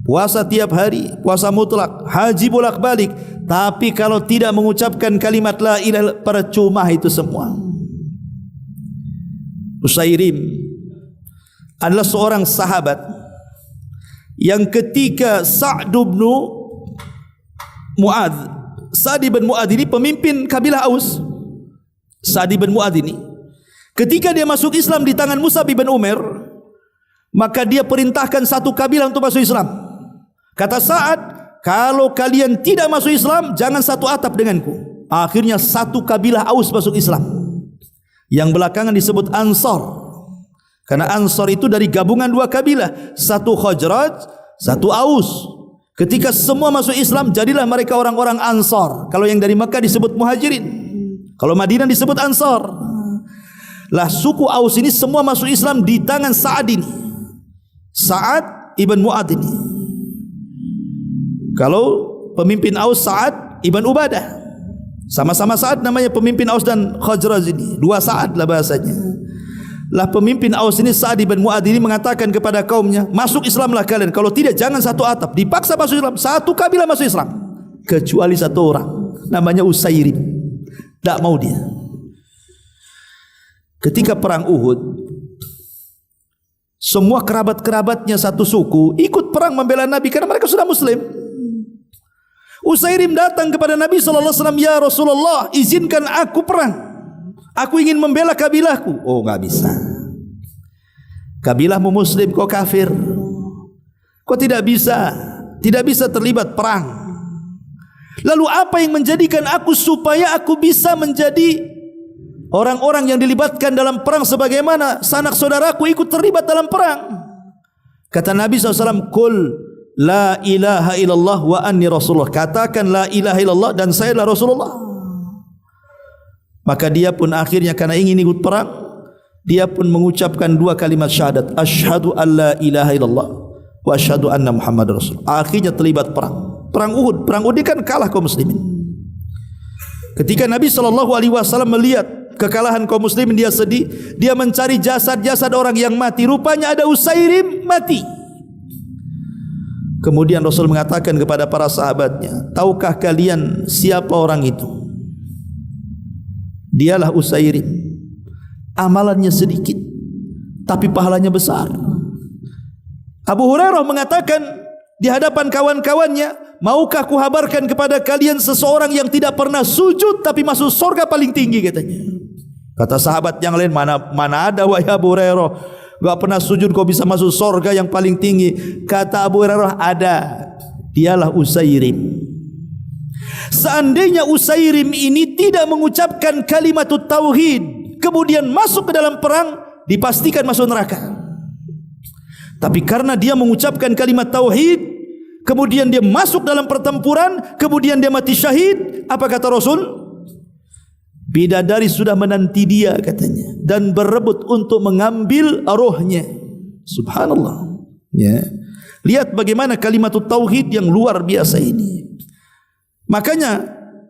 puasa tiap hari, puasa mutlak, haji bolak-balik, tapi kalau tidak mengucapkan kalimat la ilaha illallah, percuma itu semua. Usairim adalah seorang sahabat yang ketika Sa'd bin Mu'adz, Sa'd bin Mu'adz ini pemimpin kabilah Aus. Sa'd bin Mu'adz ini ketika dia masuk Islam di tangan Mus'ab bin Umair, maka dia perintahkan satu kabilah untuk masuk Islam. Kata Sa'ad, kalau kalian tidak masuk Islam, jangan satu atap denganku. Akhirnya satu kabilah Aus masuk Islam, yang belakangan disebut Ansar. Karena Ansar itu dari gabungan dua kabilah, satu Khazraj, satu Aus. Ketika semua masuk Islam, jadilah mereka orang-orang Ansar. Kalau yang dari Makkah disebut Muhajirin, kalau Madinah disebut Ansar. Lah suku Aus ini semua masuk Islam di tangan Sa'ad ini, Sa'ad ibn Mu'adh ini. Kalau pemimpin Aus Sa'ad ibn Ubadah, sama-sama Sa'ad namanya pemimpin Aus dan Khazraj ini, dua Sa'ad lah bahasanya. Lah pemimpin Aus ini Sa'ad ibn Mu'adh ini mengatakan kepada kaumnya, masuk Islamlah kalian, kalau tidak jangan satu atap. Dipaksa masuk Islam, satu kabilah masuk Islam, kecuali satu orang namanya Usairim, tak mau dia. Ketika perang Uhud, semua kerabat-kerabatnya satu suku ikut perang membela Nabi karena mereka sudah Muslim. Usairim datang kepada Nabi SAW, ya Rasulullah, izinkan aku perang, aku ingin membela kabilahku. Oh, enggak bisa, kabilahmu Muslim, kau kafir, kau tidak bisa terlibat perang. Lalu apa yang menjadikan aku supaya aku bisa menjadi orang-orang yang dilibatkan dalam perang sebagaimana sanak saudaraku ikut terlibat dalam perang? Kata Nabi SAW, Qul la ilaha illallah wa anni rasulullah. Katakan la ilaha illallah dan saya adalah Rasulullah. Maka dia pun akhirnya karena ingin ikut perang, dia pun mengucapkan dua kalimat syahadat, asyhadu an la ilaha illallah wa asyhadu anna Muhammad Rasul. Akhirnya terlibat perang Uhud. Perang Uhud kan kalah kaum muslimin. Ketika Nabi SAW melihat kekalahan kaum muslimin, dia sedih. Dia mencari jasad-jasad orang yang mati. Rupanya ada Usairim mati. Kemudian Rasul mengatakan kepada para sahabatnya, tahukah kalian siapa orang itu? Dialah Usairim. Amalannya sedikit, tapi pahalanya besar. Abu Hurairah mengatakan di hadapan kawan-kawannya, maukah ku habarkan kepada kalian seseorang yang tidak pernah sujud tapi masuk surga paling tinggi, katanya. Kata sahabat yang lain, mana ada wahai Abu Hurairah, enggak pernah sujud kau bisa masuk surga yang paling tinggi. Kata Abu Hurairah, ada, dialah Usairim. Seandainya Usairim ini tidak mengucapkan kalimat tauhid, kemudian masuk ke dalam perang, dipastikan masuk neraka. Tapi karena dia mengucapkan kalimat tauhid, kemudian dia masuk dalam pertempuran, kemudian dia mati syahid, apa kata Rasul? Bidadari sudah menanti dia, katanya, dan berebut untuk mengambil rohnya. Subhanallah. Ya. Lihat bagaimana kalimat tauhid yang luar biasa ini. Makanya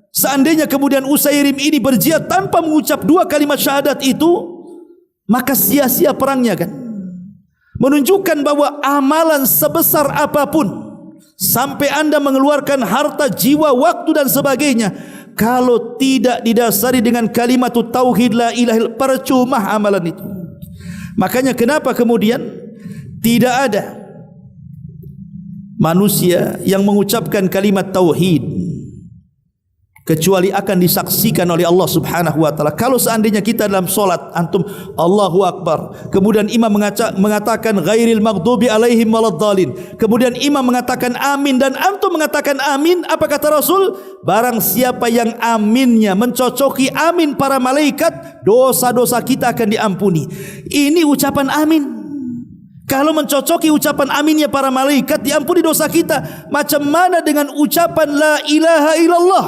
seandainya kemudian Usairim ini berjihad tanpa mengucap dua kalimat syahadat itu, maka sia-sia perangnya, kan? Menunjukkan bahwa amalan sebesar apapun, sampai anda mengeluarkan harta, jiwa, waktu dan sebagainya, kalau tidak didasari dengan kalimat tauhid la ilaha illallah, percuma amalan itu. Makanya kenapa kemudian tidak ada manusia yang mengucapkan kalimat tauhid kecuali akan disaksikan oleh Allah Subhanahu wa taala. Kalau seandainya kita dalam solat, antum Allahu Akbar, kemudian imam mengatakan ghairil maghdubi alaihim waladdallin, kemudian imam mengatakan amin dan antum mengatakan amin, apa kata Rasul? Barang siapa yang aminnya mencocoki amin para malaikat, dosa-dosa kita akan diampuni. Ini ucapan amin. Kalau mencocoki ucapan aminnya para malaikat, diampuni dosa kita. Macam mana dengan ucapan la ilaha illallah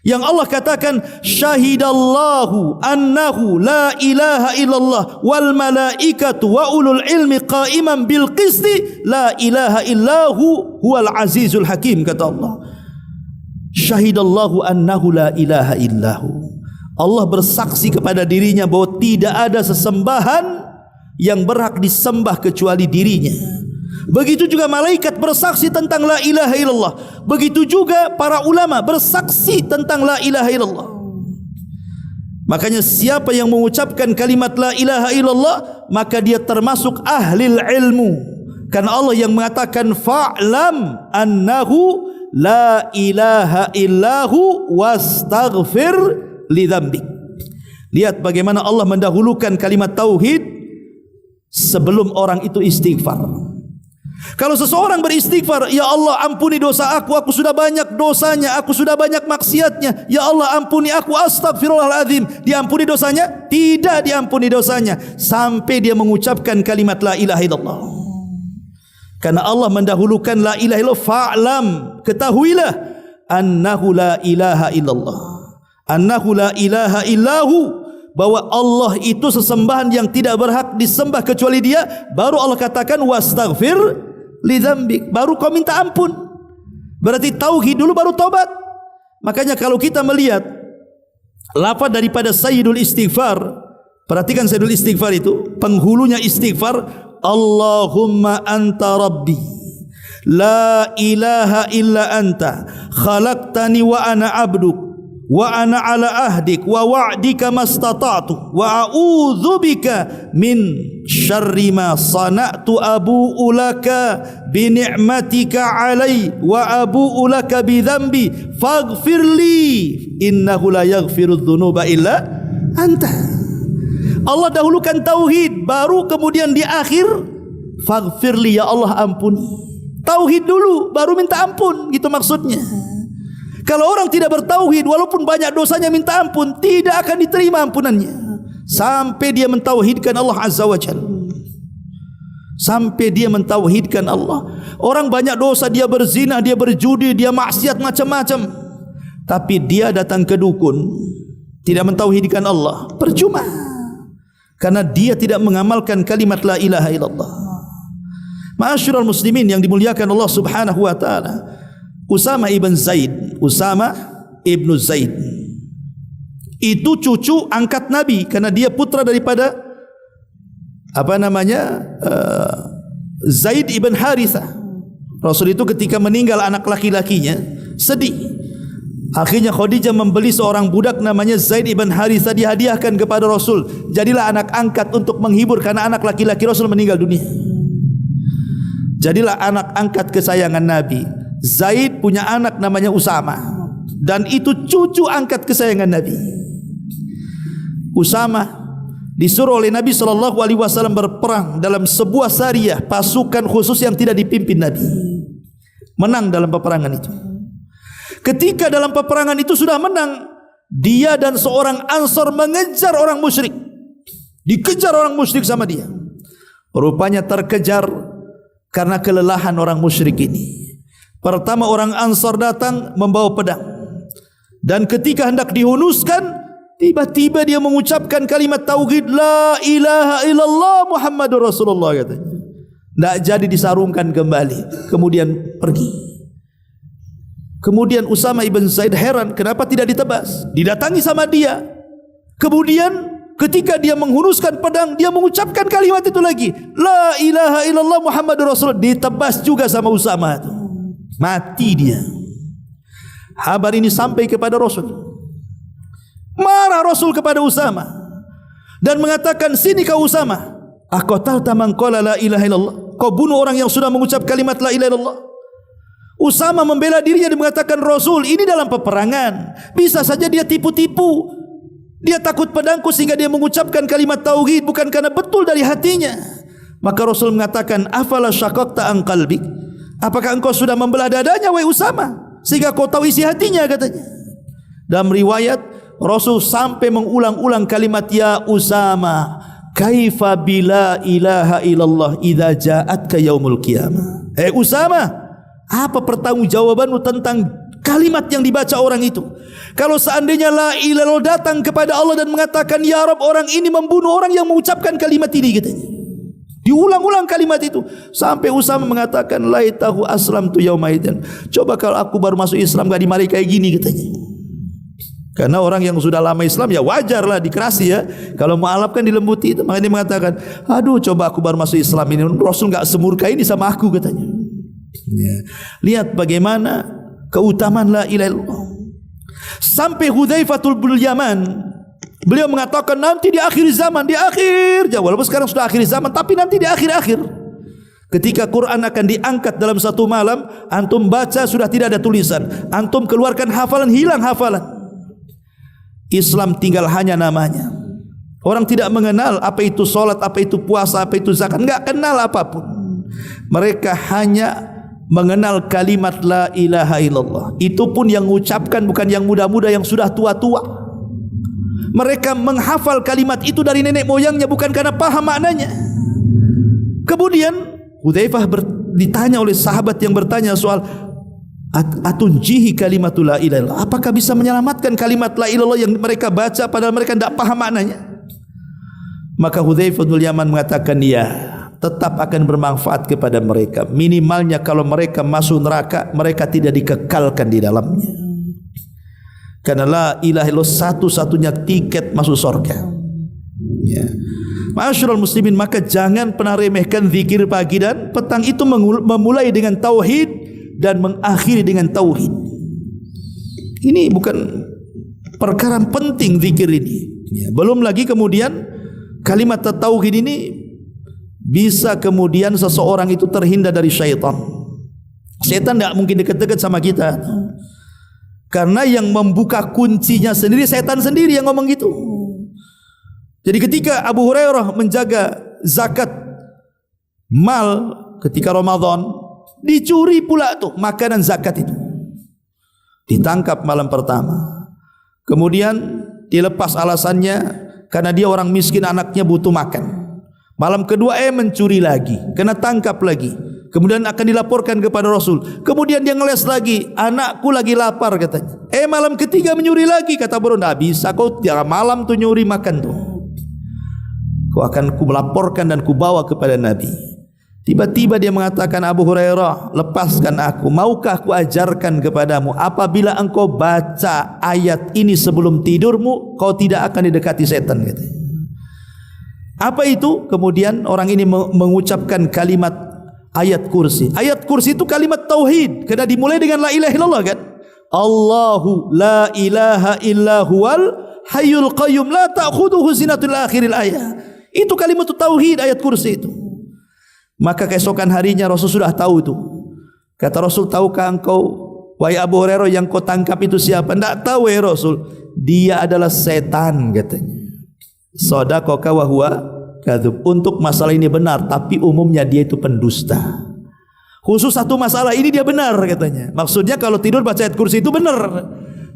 yang Allah katakan syahidallahu annahu la ilaha illallah wal malaikatu wa ulul ilmi qaiman bil qisti la ilaha illahu huwal azizul hakim. Kata Allah, syahidallahu annahu la ilaha illahu, Allah bersaksi kepada dirinya bahwa tidak ada sesembahan yang berhak disembah kecuali dirinya. Begitu juga malaikat bersaksi tentang la ilaha illallah. Begitu juga para ulama bersaksi tentang la ilaha illallah. Makanya siapa yang mengucapkan kalimat la ilaha illallah, maka dia termasuk ahlil ilmu. Karena Allah yang mengatakan fa'lam annahu la ilaha illahu wastaghfir li dzambik. Lihat bagaimana Allah mendahulukan kalimat tauhid sebelum orang itu istighfar. Kalau seseorang beristighfar, ya Allah ampuni dosa aku sudah banyak dosanya, aku sudah banyak maksiatnya, ya Allah ampuni aku, astagfirullahaladzim, diampuni dosanya? Tidak diampuni dosanya sampai dia mengucapkan kalimat la ilaha illallah. Karena Allah mendahulukan la ilaha illallah. Fa'lam, ketahuilah, annahu la ilaha illallah, annahu la ilaha illahu, bahwa Allah itu sesembahan yang tidak berhak disembah kecuali Dia. Baru Allah katakan wastaghfir li dzambik, baru kau minta ampun. Berarti tauhid dulu baru taubat. Makanya kalau kita melihat lafaz daripada sayyidul istighfar, perhatikan sayyidul istighfar itu, penghulunya istighfar, Allahumma anta rabbi la ilaha illa anta khalaqtani wa ana abduk wa ana ala ahdik wa wa'dika mastata'tu wa a'udzu bika min syarri ma sana'tu abu'u laka bi ni'matika 'alai wa abu'u laka bi dzambi faghfirli innahu la yaghfirudz dzunuba illa anta. Allah dahulukan tauhid, baru kemudian di akhir faghfirli, ya Allah ampuni. Tauhid dulu baru minta ampun, gitu maksudnya. Kalau orang tidak bertauhid, walaupun banyak dosanya minta ampun, tidak akan diterima ampunannya sampai dia mentauhidkan Allah Azza wa Jalla. Sampai dia mentauhidkan Allah. Orang banyak dosa, dia berzina, dia berjudi, dia maksiat macam-macam, tapi dia datang ke dukun, tidak mentauhidkan Allah, percuma, karena dia tidak mengamalkan kalimat la ilaha illallah. Ma'asyiral muslimin yang dimuliakan Allah Subhanahu wa taala, Usama ibn Zaid, Usama ibn Zaid itu cucu angkat Nabi, karena dia putra daripada Zaid ibn Harithah. Rasul itu ketika meninggal anak laki-lakinya sedih. Akhirnya Khadijah membeli seorang budak namanya Zaid ibn Harithah, dihadiahkan kepada Rasul. Jadilah anak angkat untuk menghibur, karena anak laki-laki Rasul meninggal dunia. Jadilah anak angkat kesayangan Nabi. Zaid punya anak namanya Usama, dan itu cucu angkat kesayangan Nabi. Usama disuruh oleh Nabi SAW berperang dalam sebuah sariyah, pasukan khusus yang tidak dipimpin Nabi. Menang dalam peperangan itu. Ketika dalam peperangan itu sudah menang, dia dan seorang Ansor mengejar orang musyrik. Dikejar orang musyrik sama dia. Rupanya terkejar karena kelelahan orang musyrik ini. Pertama orang Ansor datang membawa pedang, dan ketika hendak dihunuskan, tiba-tiba dia mengucapkan kalimat tauhid la ilaha illallah Muhammadur Rasulullah, katanya. Tidak jadi disarungkan kembali, kemudian pergi. Kemudian Usama ibn Zaid heran, kenapa tidak ditebas? Didatangi sama dia. Kemudian ketika dia menghunuskan pedang, dia mengucapkan kalimat itu lagi, la ilaha illallah Muhammadur Rasulullah. Ditebas juga sama Usama itu. Mati dia. Kabar ini sampai kepada Rasul. Marah Rasul kepada Usama dan mengatakan, sini kau Usama, aqatalta man qala la ilaha illallah, kau bunuh orang yang sudah mengucap kalimat la ilaha illallah. Usama membela dirinya dan mengatakan, Rasul, ini dalam peperangan, bisa saja dia tipu-tipu, dia takut pedangku sehingga dia mengucapkan kalimat tauhid bukan karena betul dari hatinya. Maka Rasul mengatakan, afala syaqaqta an qalbik, apakah engkau sudah membelah dadanya wahai Usama sehingga kau tahu isi hatinya, katanya. Dalam riwayat Rasul sampai mengulang-ulang kalimat ya Usama, kaifa bila ilaha illallah idza ja'atka yaumul qiyamah. Usama, apa pertanggungjawabanmu tentang kalimat yang dibaca orang itu? Kalau seandainya la ilaha illallah datang kepada Allah dan mengatakan, ya Rabb, orang ini membunuh orang yang mengucapkan kalimat ini, katanya. Diulang-ulang kalimat itu sampai Usama mengatakan, laitahu aslamtu yaumaidzin, coba kalau aku baru masuk Islam gak dimarahi kayak gini, katanya. Karena orang yang sudah lama Islam ya wajarlah dikerasi ya. Kalau mu'alaf kan dilembuti itu. Makanya dia mengatakan, aduh coba aku baru masuk Islam ini, Rasul gak semurka ini sama aku, katanya. Ya. Lihat bagaimana keutamaan la ilaha illallah. Sampai Hudzaifatul bin Yaman, beliau mengatakan nanti di akhir zaman, walaupun sekarang sudah akhir zaman, tapi nanti di akhir-akhir, ketika Quran akan diangkat dalam satu malam, antum baca sudah tidak ada tulisan, antum keluarkan hafalan, hilang hafalan. Islam tinggal hanya namanya. Orang tidak mengenal apa itu solat, apa itu puasa, apa itu zakat, enggak kenal apapun. Mereka hanya mengenal kalimat la ilaha illallah. Itu pun yang mengucapkan bukan yang muda-muda, yang sudah tua-tua. Mereka menghafal kalimat itu dari nenek moyangnya, bukan karena paham maknanya. Kemudian Hudzaifah ditanya oleh sahabat yang bertanya soal atunjihi kalimatul la ilaha illallah, apakah bisa menyelamatkan kalimat la ilaha illallah yang mereka baca padahal mereka tidak paham maknanya? Maka Hudzaifah bin Yaman mengatakan, ya, tetap akan bermanfaat kepada mereka. Minimalnya kalau mereka masuk neraka, mereka tidak dikekalkan di dalamnya. Karena la ilaha illallah satu-satunya tiket masuk surga. Ya. Ma'asyiral muslimin, maka jangan pernah remehkan zikir pagi dan petang. Itu memulai dengan tauhid dan mengakhiri dengan tauhid. Ini bukan perkara penting zikir ini. Ya. Belum lagi kemudian kalimat tauhid ini bisa kemudian seseorang itu terhindar dari syaitan. Syaitan tidak mungkin dekat-dekat sama kita, karena yang membuka kuncinya sendiri syaitan sendiri yang ngomong gitu. Jadi ketika Abu Hurairah menjaga zakat mal ketika Ramadan, dicuri pula tuh makanan zakat itu. Ditangkap malam pertama. Kemudian dilepas alasannya karena dia orang miskin, anaknya butuh makan. Malam kedua mencuri lagi, kena tangkap lagi. Kemudian akan dilaporkan kepada Rasul. Kemudian dia ngeles lagi, anakku lagi lapar katanya. Malam ketiga menyuri lagi, kata Bro, tidak bisa kau tiap malam tuh nyuri makan tuh. Kau akan ku melaporkan dan ku bawa kepada Nabi. Tiba-tiba dia mengatakan, Abu Hurairah, lepaskan aku. Maukah ku ajarkan kepadamu, apabila engkau baca ayat ini sebelum tidurmu, kau tidak akan didekati setan katanya. Apa itu? Kemudian orang ini mengucapkan kalimat ayat kursi. Ayat kursi itu kalimat tauhid, karena dimulai dengan la ilaha illallah kan. Allahu la ilaha illa huwal hayyul qayyum la ta'khudhuhu sinatun akhiril ayat. Itu kalimat tauhid, ayat kursi itu. Maka keesokan harinya Rasul sudah tahu itu. Kata Rasul, tahukah engkau wahai Abu Hurairah yang kau tangkap itu siapa? Tidak tahu ya Rasul. Dia adalah setan katanya. Shadaqaka wa huwa kadzub. Untuk masalah ini benar, tapi umumnya dia itu pendusta. Khusus satu masalah ini dia benar katanya. Maksudnya kalau tidur baca ayat kursi itu benar,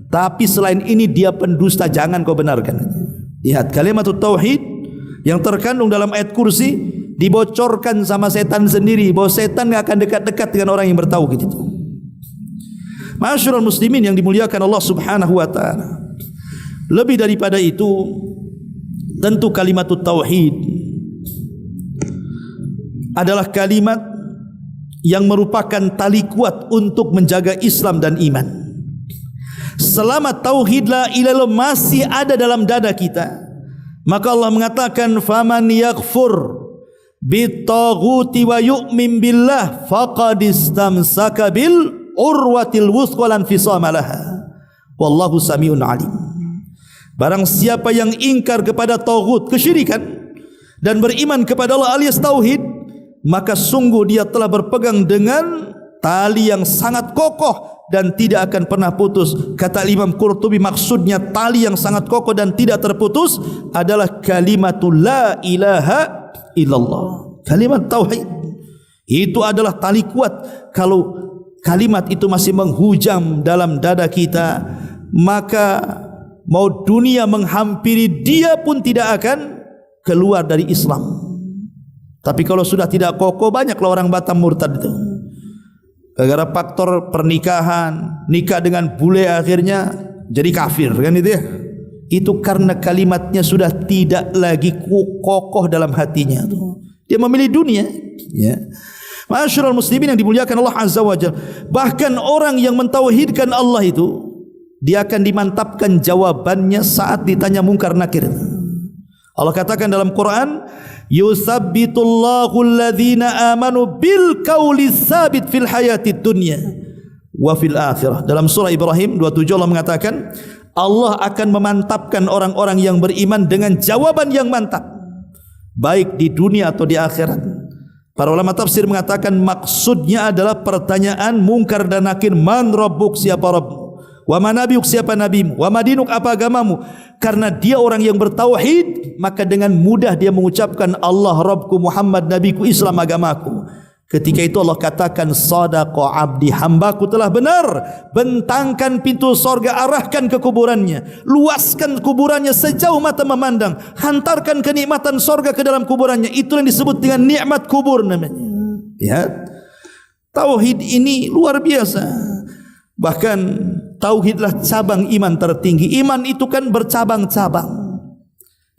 tapi selain ini dia pendusta, jangan kau benarkan. Lihat kalimat tauhid yang terkandung dalam ayat kursi dibocorkan sama setan sendiri, bahwa setan tidak akan dekat-dekat dengan orang yang bertauhid itu. Ma'asyiral muslimin yang dimuliakan Allah Subhanahu wa taala. Lebih daripada itu, tentu kalimat tauhid adalah kalimat yang merupakan tali kuat untuk menjaga Islam dan iman. Selama tauhid la ilaha illallah masih ada dalam dada kita, maka Allah mengatakan, faman yakfur bitaghuti wa yu'min billah faqad istamsaka bil urwatil wuthqa lan fisama laha wallahu samiun alim. Barang siapa yang ingkar kepada taghut, kesyirikan, dan beriman kepada Allah alias tauhid, maka sungguh dia telah berpegang dengan tali yang sangat kokoh dan tidak akan pernah putus. Kata Imam Qurtubi, maksudnya tali yang sangat kokoh dan tidak terputus adalah kalimatul la ilaha illallah. Kalimat tauhid itu adalah tali kuat. Kalau kalimat itu masih menghujam dalam dada kita, maka mau dunia menghampiri dia pun tidak akan keluar dari Islam. Tapi kalau sudah tidak kokoh, banyaklah orang Batam murtad itu. Gara-gara faktor pernikahan, nikah dengan bule akhirnya jadi kafir kan itu ya. Itu karena kalimatnya sudah tidak lagi kokoh dalam hatinya. Dia memilih dunia, ya. Ma'asyiral muslimin yang dimuliakan Allah Azza wa Jalla. Bahkan orang yang mentauhidkan Allah itu, dia akan dimantapkan jawabannya saat ditanya mungkar nakir. Allah katakan dalam Quran, yusabbitullahu alladhina amanu bil qawli tsabit fil hayatid dunya wa fil akhirah. Dalam surah Ibrahim 27 Allah mengatakan, Allah akan memantapkan orang-orang yang beriman dengan jawaban yang mantap, baik di dunia atau di akhirat. Para ulama tafsir mengatakan maksudnya adalah pertanyaan mungkar dan nakir, man rabbuk, siapa Rabb, Wa manabiyuk, siapa nabimu? Wa madinuk, apa agamamu? Karena dia orang yang bertauhid, maka dengan mudah dia mengucapkan Allah Rabbku, Muhammad nabiku, Islam agamaku. Ketika itu Allah katakan, sadaqa abdi, hambaku telah benar. Bentangkan pintu sorga, arahkan ke kuburannya, luaskan kuburannya sejauh mata memandang, hantarkan kenikmatan sorga ke dalam kuburannya. Itu yang disebut dengan nikmat kubur namanya. Ya, tauhid ini luar biasa. Bahkan tauhidlah cabang iman tertinggi. Iman itu kan bercabang-cabang.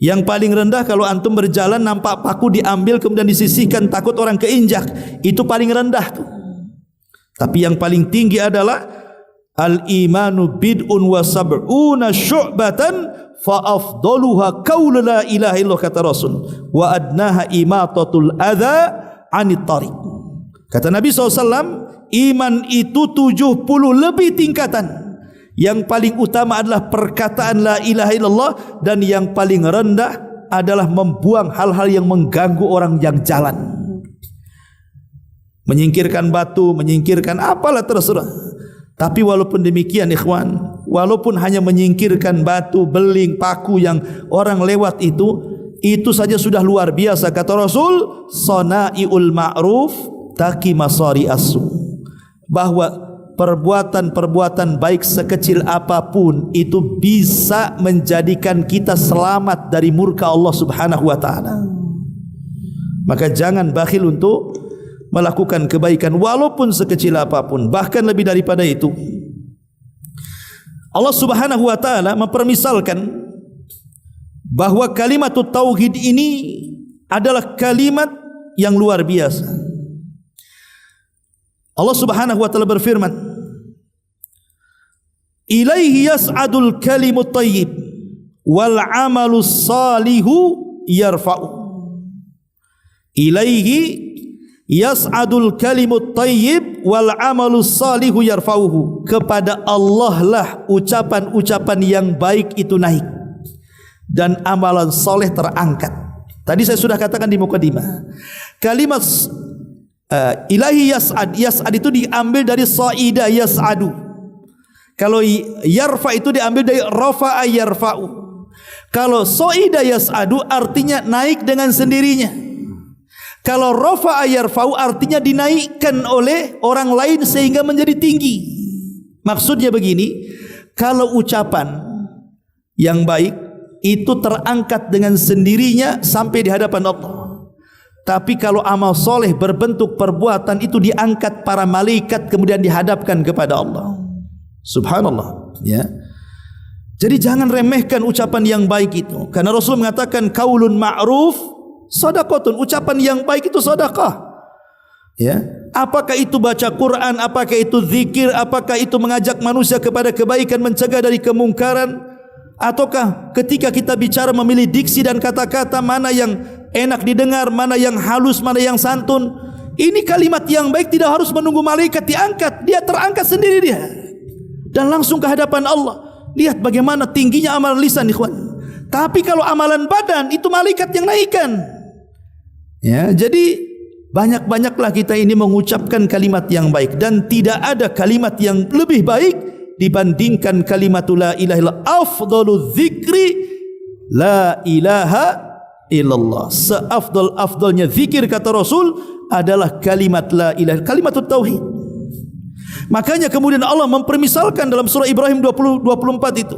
Yang paling rendah kalau antum berjalan nampak paku diambil kemudian disisihkan, takut orang keinjak. Itu paling rendah tuh. Tapi yang paling tinggi adalah al-imanu bid'un wa sab'una syu'batan fa afdaluha qaulu la ilaha illallah, kata Rasul, wa adnaha imatatul adza 'anit tariq. Kata Nabi SAW, iman itu 70 lebih tingkatan. Yang paling utama adalah perkataan la ilaha illallah, dan yang paling rendah adalah membuang hal-hal yang mengganggu orang yang jalan. Menyingkirkan batu, menyingkirkan apalah terserah. Tapi walaupun demikian ikhwan, walaupun hanya menyingkirkan batu, beling, paku yang orang lewat itu saja sudah luar biasa. Kata Rasul, sana'iul ma'ruf taqi masari as-su, bahwa perbuatan-perbuatan baik sekecil apapun itu bisa menjadikan kita selamat dari murka Allah Subhanahu wa taala. Maka jangan bakhil untuk melakukan kebaikan walaupun sekecil apapun. Bahkan lebih daripada itu, Allah Subhanahu wa taala mempermisalkan bahwa kalimat tauhid ini adalah kalimat yang luar biasa. Allah Subhanahu wa taala berfirman, ilaihi yas'adul kalimut thayyib wal 'amalus salihu yarfa'u. Ilaihi yas'adul kalimut thayyib wal 'amalus salihu yarfa'uhu. Kepada Allah lah ucapan-ucapan yang baik itu naik dan amalan soleh terangkat. Tadi saya sudah katakan di mukadimah, kalimat ilahi yas'ad, yas'ad itu diambil dari sa'ida yas'adu. Kalau yarfa itu diambil dari rafa'a yarfa'u. Kalau sa'ida yas'adu artinya naik dengan sendirinya. Kalau rafa'a yarfa'u artinya dinaikkan oleh orang lain sehingga menjadi tinggi. Maksudnya begini, kalau ucapan yang baik itu terangkat dengan sendirinya sampai di hadapan Allah. Tapi kalau amal soleh berbentuk perbuatan itu diangkat para malaikat kemudian dihadapkan kepada Allah. Subhanallah, ya. Jadi jangan remehkan ucapan yang baik itu, karena Rasul mengatakan qaulun ma'ruf shadaqatun, ucapan yang baik itu sedekah. Ya. Apakah itu baca Quran, apakah itu zikir, apakah itu mengajak manusia kepada kebaikan, mencegah dari kemungkaran, ataukah ketika kita bicara memilih diksi dan kata-kata mana yang enak didengar, mana yang halus, mana yang santun. Ini kalimat yang baik tidak harus menunggu malaikat diangkat, dia terangkat sendiri dia dan langsung ke hadapan Allah. Lihat bagaimana tingginya amalan lisan ikhwan. Tapi kalau amalan badan itu malaikat yang naikkan. Ya, jadi banyak-banyaklah kita ini mengucapkan kalimat yang baik, dan tidak ada kalimat yang lebih baik dibandingkan kalimat la ilaha illallah. Afdhalu dzikri la ilaha illallah. Seafdal-afdalnya zikir, kata Rasul, adalah kalimat la ilaha, kalimat tauhid. Makanya kemudian Allah mempermisalkan dalam surah Ibrahim 24 itu,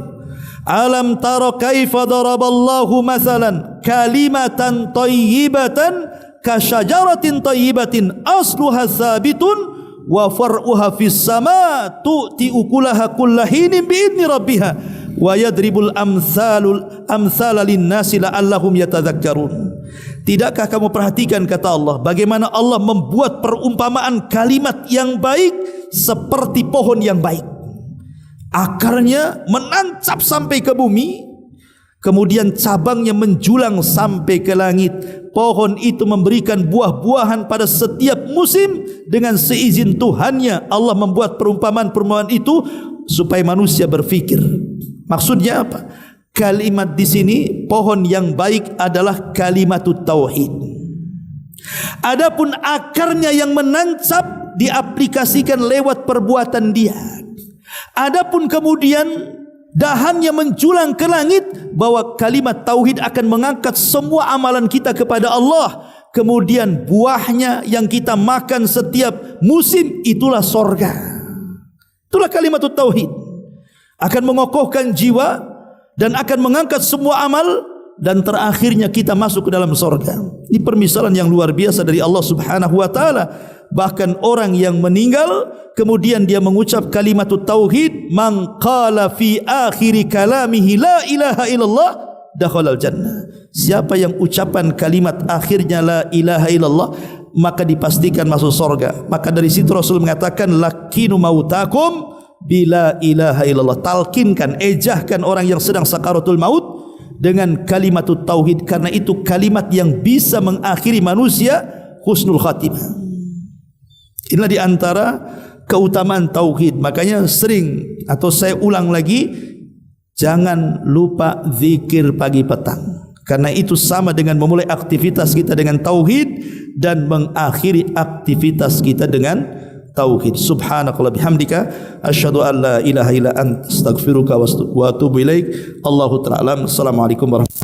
alam tara kaifa daraballahu mathalan kalimatan thayyibatan kasyajaratin thayyibatin asluha tsabitun wa far'uha fis sama tu'ti ukulaha kullahinin bi'idni rabbiha wa yadribul amsala linnasi la'allahum yatadzakkarun. Tidakkah kamu perhatikan, kata Allah, bagaimana Allah membuat perumpamaan kalimat yang baik seperti pohon yang baik. Akarnya menancap sampai ke bumi, kemudian cabangnya menjulang sampai ke langit. Pohon itu memberikan buah-buahan pada setiap musim dengan seizin Tuhannya. Allah membuat perumpamaan-perumpamaan itu supaya manusia berfikir. Maksudnya apa? Kalimat di sini, pohon yang baik adalah kalimatut tauhid. Adapun akarnya yang menancap diaplikasikan lewat perbuatan dia. Adapun kemudian dahannya menjulang ke langit, bahwa kalimat tauhid akan mengangkat semua amalan kita kepada Allah. Kemudian buahnya yang kita makan setiap musim itulah sorga. Itulah kalimat tauhid. Akan mengokohkan jiwa dan akan mengangkat semua amal, dan terakhirnya kita masuk ke dalam sorga. Ini permisalan yang luar biasa dari Allah Subhanahu wa taala. Bahkan orang yang meninggal kemudian dia mengucap kalimat tauhid, man qala fi akhir kalamihi la ilaha illallah dakhalal jannah. Siapa yang ucapan kalimat akhirnya la ilaha illallah, maka dipastikan masuk sorga. Maka dari situ Rasul mengatakan, lakinu mautakum bila ilaha illallah. Talkinkan, ejahkan orang yang sedang sakaratul maut dengan kalimat tauhid, karena itu kalimat yang bisa mengakhiri manusia husnul khatimah. Inilah di antara keutamaan tauhid. Makanya sering, atau saya ulang lagi, jangan lupa zikir pagi petang, karena itu sama dengan memulai aktivitas kita dengan tauhid dan mengakhiri aktivitas kita dengan tauhid. Subhanakallah bihamdika asyhadu an la ilaha illa anta astaghfiruka wa atubu ilaik. Allahu ta'ala. Assalamualaikum warahmatullahi wabarakatuh.